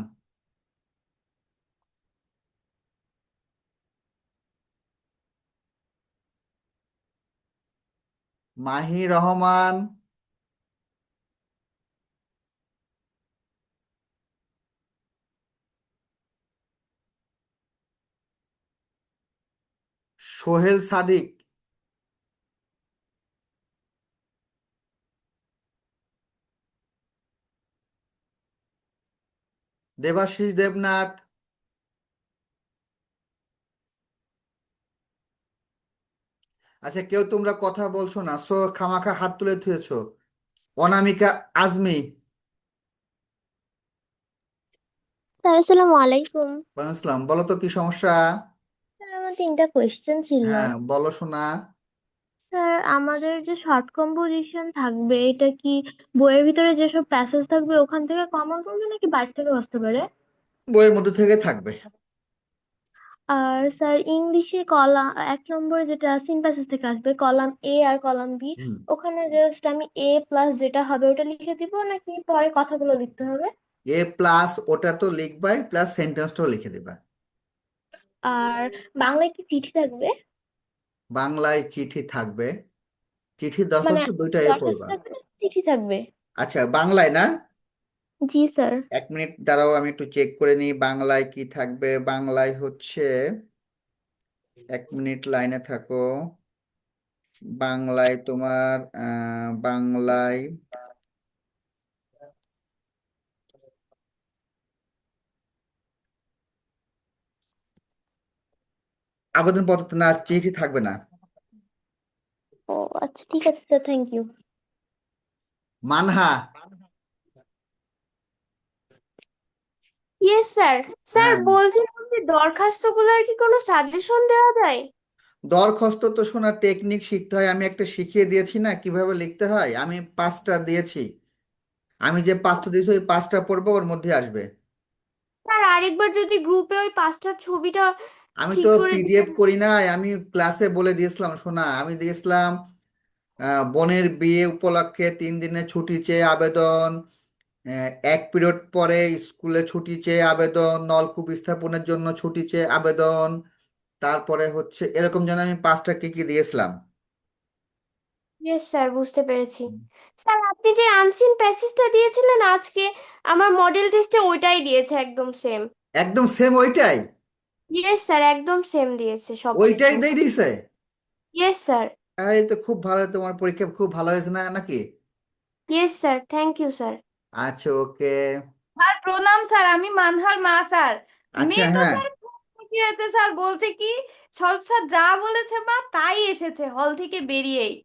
মাহি রহমান। সোহেল সাদিক। দেবাশিস দেবনাথ। আচ্ছা, কেউ তোমরা কথা বলছো না, সো খামাখা হাত তুলে থুয়েছো। অনামিকা আজমি।
স্যার আসসালামু আলাইকুম।
ওয়ালাইকুম আসসালাম, বলো তো কি সমস্যা।
স্যার আমার 3টা কোয়েশ্চেন ছিল।
হ্যাঁ বলো শোনা।
স্যার আমাদের যে শর্ট কম্পোজিশন থাকবে এটা কি বইয়ের ভিতরে যেসব প্যাসেজ থাকবে ওখান থেকে কমন পড়বে নাকি বাইরে থেকে আসতে পারে?
বইয়ের মধ্যে থেকে থাকবে।
আর স্যার ইংলিশে কলাম 1 নম্বরে যেটা সিন প্যাসেজ থেকে আসবে কলাম এ আর কলাম বি,
হুম।
ওখানে জাস্ট আমি এ প্লাস যেটা হবে ওটা লিখে দিব নাকি পরে কথাগুলো লিখতে হবে?
এ প্লাস ওটা তো লিখবাই, প্লাস সেন্টেন্সটাও লিখে দিবা।
আর বাংলায় কি চিঠি থাকবে?
বাংলায় চিঠি থাকবে। চিঠি
মানে
দরখাস্ত দুইটা এ
দরখাস্ত
পড়বা।
থাকবে না চিঠি থাকবে?
আচ্ছা, বাংলায় না।
জি স্যার।
1 মিনিট দাঁড়াও, আমি একটু চেক করে নিই বাংলায় কি থাকবে। বাংলায় হচ্ছে, 1 মিনিট লাইনে থাকো। বাংলায় তোমার বাংলায় আবেদনপত্র না, চিঠি থাকবে না।
ও আচ্ছা, ঠিক আছে sir, thank you.
Manha.
Yes sir. Sir
হ্যাঁ,
বলছিলাম যে দরখাস্তগুলোর কি কোনো সাজেশন দেওয়া যায়?
দরখাস্ত তো শোনা টেকনিক শিখতে হয়, আমি একটা শিখিয়ে দিয়েছি না কিভাবে লিখতে হয়, আমি 5টা দিয়েছি। আমি যে 5টা দিয়েছি ওই 5টা পড়বে, ওর মধ্যে আসবে।
স্যার আরেকবার যদি গ্রুপে ওই 5টার ছবিটা
আমি
ঠিক
তো
করে
পিডিএফ
দিতেন।
করি নাই, আমি ক্লাসে বলে দিয়েছিলাম শোনা, আমি দিয়েছিলাম বোনের বিয়ে উপলক্ষে 3 দিনের ছুটি চেয়ে আবেদন, 1 পিরিয়ড পরে স্কুলে ছুটি চেয়ে আবেদন, নলকূপ স্থাপনের জন্য ছুটি চেয়ে আবেদন, তারপরে হচ্ছে এরকম যেন আমি 5টা কি কি দিয়েছিলাম।
ইয়েস স্যার, বুঝতে পেরেছি। স্যার আপনি যে আনসিন প্যাসেজটা দিয়েছিলেন আজকে, আমার মডেল টেস্টে ওইটাই দিয়েছে, একদম সেম।
একদম সেম ওইটাই?
ইয়েস স্যার, একদম সেম দিয়েছে সব
ওইটাই
কোশ্চেন।
দিয়ে দিছে?
Yes sir.
এই তো খুব ভালো, তোমার পরীক্ষা খুব ভালো হয়েছে না নাকি?
Yes sir, thank you sir.
আচ্ছা, ওকে।
স্যার প্রণাম স্যার, আমি মানহার মা স্যার।
আচ্ছা,
মেয়ে তো
হ্যাঁ।
স্যার খুব খুশি হয়েছে স্যার, বলছে কি স্বরূপ স্যার যা বলেছে মা তাই এসেছে হল থেকে বেরিয়েই।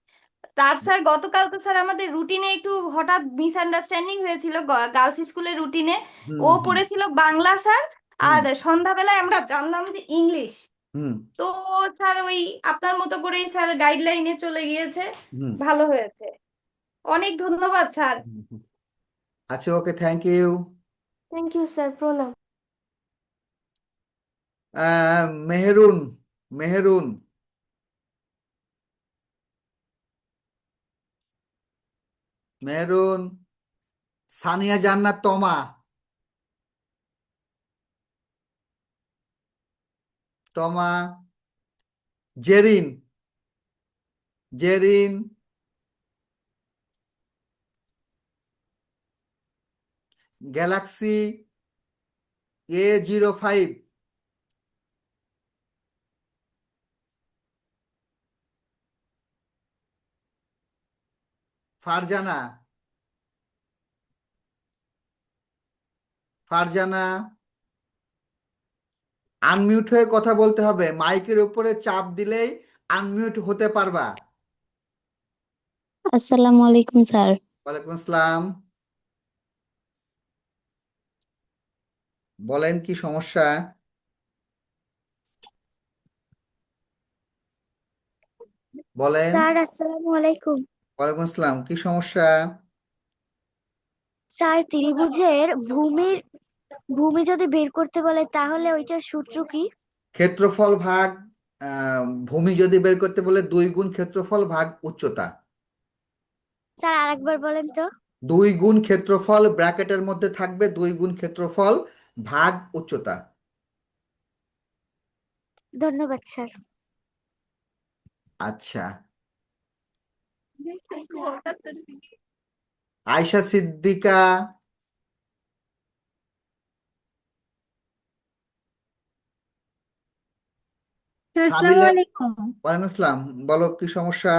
তার স্যার গতকাল তো স্যার আমাদের রুটিনে একটু হঠাৎ মিসআন্ডারস্ট্যান্ডিং হয়েছিল, গার্লস স্কুলের রুটিনে।
হুম,
ও
হুম,
পড়েছিল বাংলা স্যার,
হুম,
আর সন্ধ্যাবেলায় আমরা জানলাম যে ইংলিশ।
হুম,
তো স্যার ওই আপনার মতো করেই স্যার গাইডলাইনে চলে গিয়েছে,
হুম,
ভালো হয়েছে। অনেক ধন্যবাদ স্যার।
হুম, হুম। আচ্ছা, okay, thank you.
Thank you sir, প্রণাম।
Meherun, Meherun, Meherun, Sania Jannat Toma, Toma, Jerin, Jerin, Galaxy A05, Farzana, Farzana, unmute হয়ে কথা বলতে হবে, মাইকের উপরে চাপ দিলেই আনমিউট হতে পারবা।
আসসালামু আলাইকুম স্যার।
ওয়ালাইকুম আসসালাম। বলেন কি সমস্যা? বলেন।
স্যার আসসালামু আলাইকুম।
ওয়ালাইকুম আসসালাম, কি সমস্যা?
স্যার ত্রিভুজের ভূমি যদি বের করতে বলে তাহলে ওইটার সূত্র কি?
ক্ষেত্রফল ভাগ ভূমি যদি বের করতে বলে 2 গুণ ক্ষেত্রফল ভাগ উচ্চতা।
স্যার আরেকবার বলেন তো।
2 গুণ ক্ষেত্রফল ব্র্যাকেটের মধ্যে থাকবে, 2 গুণ ক্ষেত্রফল ভাগ উচ্চতা।
ধন্যবাদ স্যার।
আচ্ছা, আয়শা সিদ্দিকা,
আসসালামু
সাবিলা।
আলাইকুম।
ওয়ালাইকুম আসসালাম, বলো কি সমস্যা?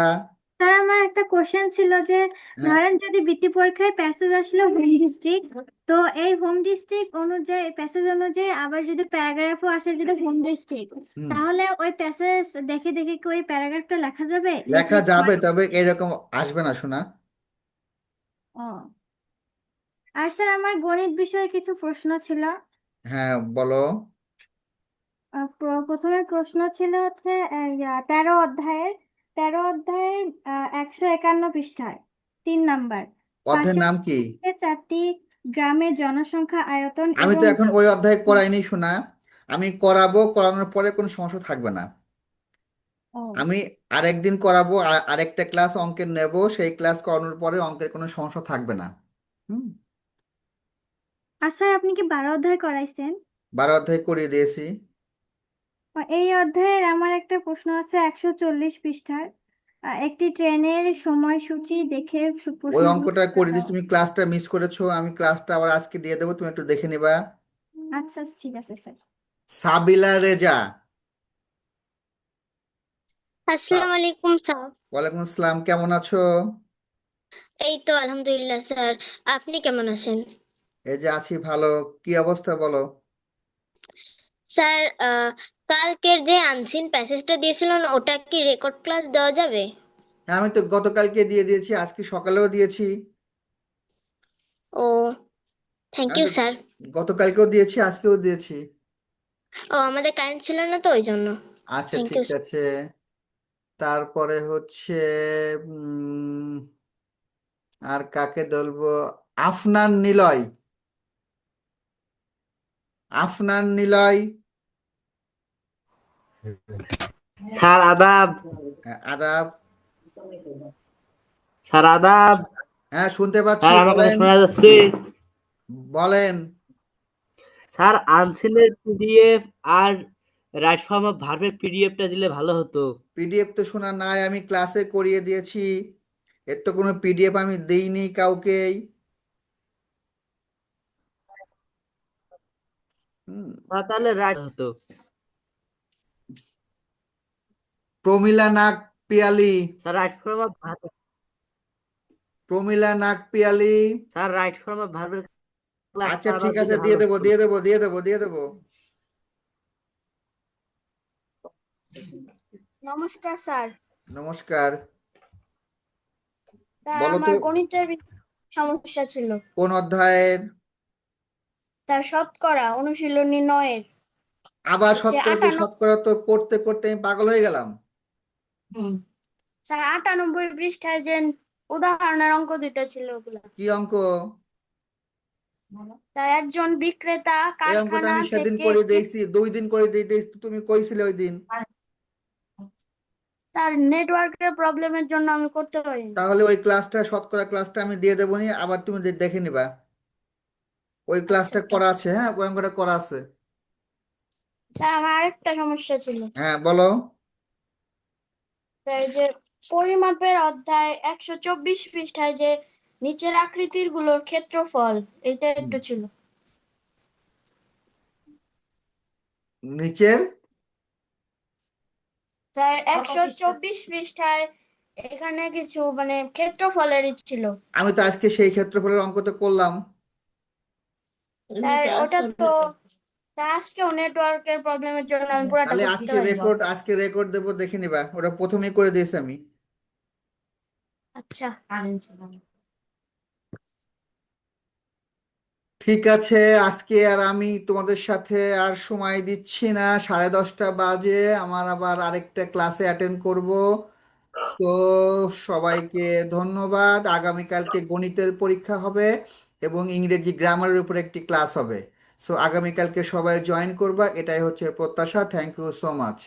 স্যার আমার একটা কোশ্চেন ছিল যে
হ্যাঁ,
ধরেন যদি বৃত্তি পরীক্ষায় প্যাসেজ আসলো হোম ডিস্ট্রিক্ট, তো এই হোম ডিস্ট্রিক্ট অনুযায়ী প্যাসেজ অনুযায়ী আবার যদি প্যারাগ্রাফও আসে যদি হোম ডিস্ট্রিক্ট,
হুম,
তাহলে ওই প্যাসেজ দেখে দেখে কি ওই প্যারাগ্রাফটা লেখা যাবে
লেখা
লিখলে
যাবে,
smart?
তবে এরকম আসবে না শোনা।
ও, আর স্যার আমার গণিত বিষয়ে কিছু প্রশ্ন ছিল।
হ্যাঁ, বলো।
প্রথমে প্রশ্ন ছিল হচ্ছে 13 অধ্যায়ের 151 পৃষ্ঠায় 3 নাম্বার,
অধ্যায়ের
পাশের
নাম কি?
ছবিতে 4টি গ্রামের জনসংখ্যা, আয়তন
আমি
এবং
তো এখন ওই অধ্যায় করাইনি শোনা। আমি করাবো, করানোর পরে কোনো সমস্যা থাকবে না।
ও,
আমি আরেকদিন করাবো, আরেকটা ক্লাস অঙ্কের নেব, সেই ক্লাস করানোর পরে অঙ্কের কোনো সমস্যা থাকবে না। হুম।
আর স্যার আপনি কি 12 অধ্যায় করাইছেন?
12 অধ্যায় করিয়ে দিয়েছি।
এই অধ্যায়ের আমার একটা প্রশ্ন আছে 140 পৃষ্ঠার, একটি ট্রেনের সময়সূচি দেখে
ওই
প্রশ্নগুলো
অঙ্কটা
উত্তর
করে
দাও।
দিচ্ছি, তুমি ক্লাসটা মিস করেছো, আমি ক্লাসটা আবার আজকে দিয়ে দেবো, তুমি একটু দেখে নিবা।
আচ্ছা ঠিক আছে স্যার।
সাবিলা রেজা।
আসসালামু আলাইকুম স্যার।
ওয়ালাইকুম আসসালাম, কেমন আছো?
এই তো আলহামদুলিল্লাহ স্যার, আপনি কেমন আছেন?
এই যে আছি ভালো। কি অবস্থা বলো?
স্যার, কালকের যে আনসিন প্যাসেজটা দিয়েছিলেন ওটা কি রেকর্ড ক্লাস দেওয়া যাবে?
হ্যাঁ, আমি তো গতকালকে দিয়ে দিয়েছি, আজকে সকালেও দিয়েছি।
ও, থ্যাংক
আমি
ইউ
তো
স্যার।
গতকালকেও দিয়েছি, আজকেও দিয়েছি।
ও, আমাদের কারেন্ট ছিল না তো ওই জন্য।
আচ্ছা,
থ্যাংক
ঠিক
ইউ।
আছে। তারপরে হচ্ছে আর কাকে বলবো? আফনান নিলয়, আফনান নিলয়।
স্যার আদাব।
আদাব।
স্যার আদাব।
হ্যাঁ, শুনতে পাচ্ছি,
স্যার আমার কথা
বলেন।
শোনা যাচ্ছে?
বলেন।
স্যার আনসিনের পিডিএফ আর রাইট ফর্ম অফ ভার্বের পিডিএফটা দিলে ভালো হতো।
পিডিএফ তো শোনা নাই, আমি ক্লাসে করিয়ে দিয়েছি। এর তো কোনো পিডিএফ আমি দেইনি কাউকেই। হুম।
তাহলে রাইট হতো।
Pramila Nag Piyali,
sir right form of verb.
Pramila Nag Piyali.
Sir right form of ভার্বের
আচ্ছা
ক্লাসটা আবার
ঠিক আছে,
দিলে
দিয়ে
ভালো
দেবো
হতো।
দিয়ে দেবো দিয়ে দেবো দিয়ে দেবো।
নমস্কার স্যার।
নমস্কার,
স্যার
বলো তো
আমার গণিতের সমস্যা ছিল।
কোন অধ্যায়ের?
তার শতকরা অনুশীলনী 9-এর
আবার
হচ্ছে
শতকরা তো
58।
শতকরা তো করতে করতে আমি পাগল হয়ে গেলাম।
স্যার 98 পৃষ্ঠায় যে উদাহরণের অঙ্ক দুটো ছিল ওগুলা।
কি অঙ্ক?
তার একজন বিক্রেতা
এই অঙ্ক তো
কারখানা
আমি সেদিন
থেকে
করে দিয়েছি, 2 দিন করে দিয়েছি, তুমি কইছিলে ওই দিন।
তার নেটওয়ার্কের প্রবলেমের জন্য আমি করতে পারিনি।
তাহলে ওই ক্লাসটা শতকরা ক্লাসটা আমি দিয়ে দেবো নি, আবার তুমি দেখে নিবা। ওই
আচ্ছা
ক্লাসটা
ঠিক
করা
আছে।
আছে, হ্যাঁ ওই অঙ্কটা করা আছে।
স্যার আমার আরেকটা সমস্যা ছিল।
হ্যাঁ বলো।
স্যার যে পরিমাপের অধ্যায় 124 পৃষ্ঠায় যে নিচের আকৃতির গুলোর ক্ষেত্রফল, এটা
হুম।
একটু ছিল।
নিচের
স্যার 124 পৃষ্ঠায় এখানে কিছু মানে ক্ষেত্রফলেরই ছিল।
আমি তো আজকে সেই ক্ষেত্রফলের অঙ্ক তো করলাম।
স্যার ওটা তো স্যার আজকেও নেটওয়ার্কের প্রবলেমের জন্য আমি পুরাটা
তাহলে
করতে পারিনি।
আজকে রেকর্ড দেবো, দেখে নিবা, ওটা প্রথমেই করে দিয়েছি আমি।
আচ্ছা
ঠিক আছে, আজকে আর আমি তোমাদের সাথে আর সময় দিচ্ছি না, 10:30 বাজে, আমার আবার আরেকটা ক্লাসে অ্যাটেন্ড করব। তো সবাইকে ধন্যবাদ। আগামীকালকে গণিতের পরীক্ষা হবে এবং ইংরেজি গ্রামারের উপর একটি ক্লাস হবে। সো আগামীকালকে সবাই জয়েন করবা, এটাই হচ্ছে প্রত্যাশা। Thank you so much.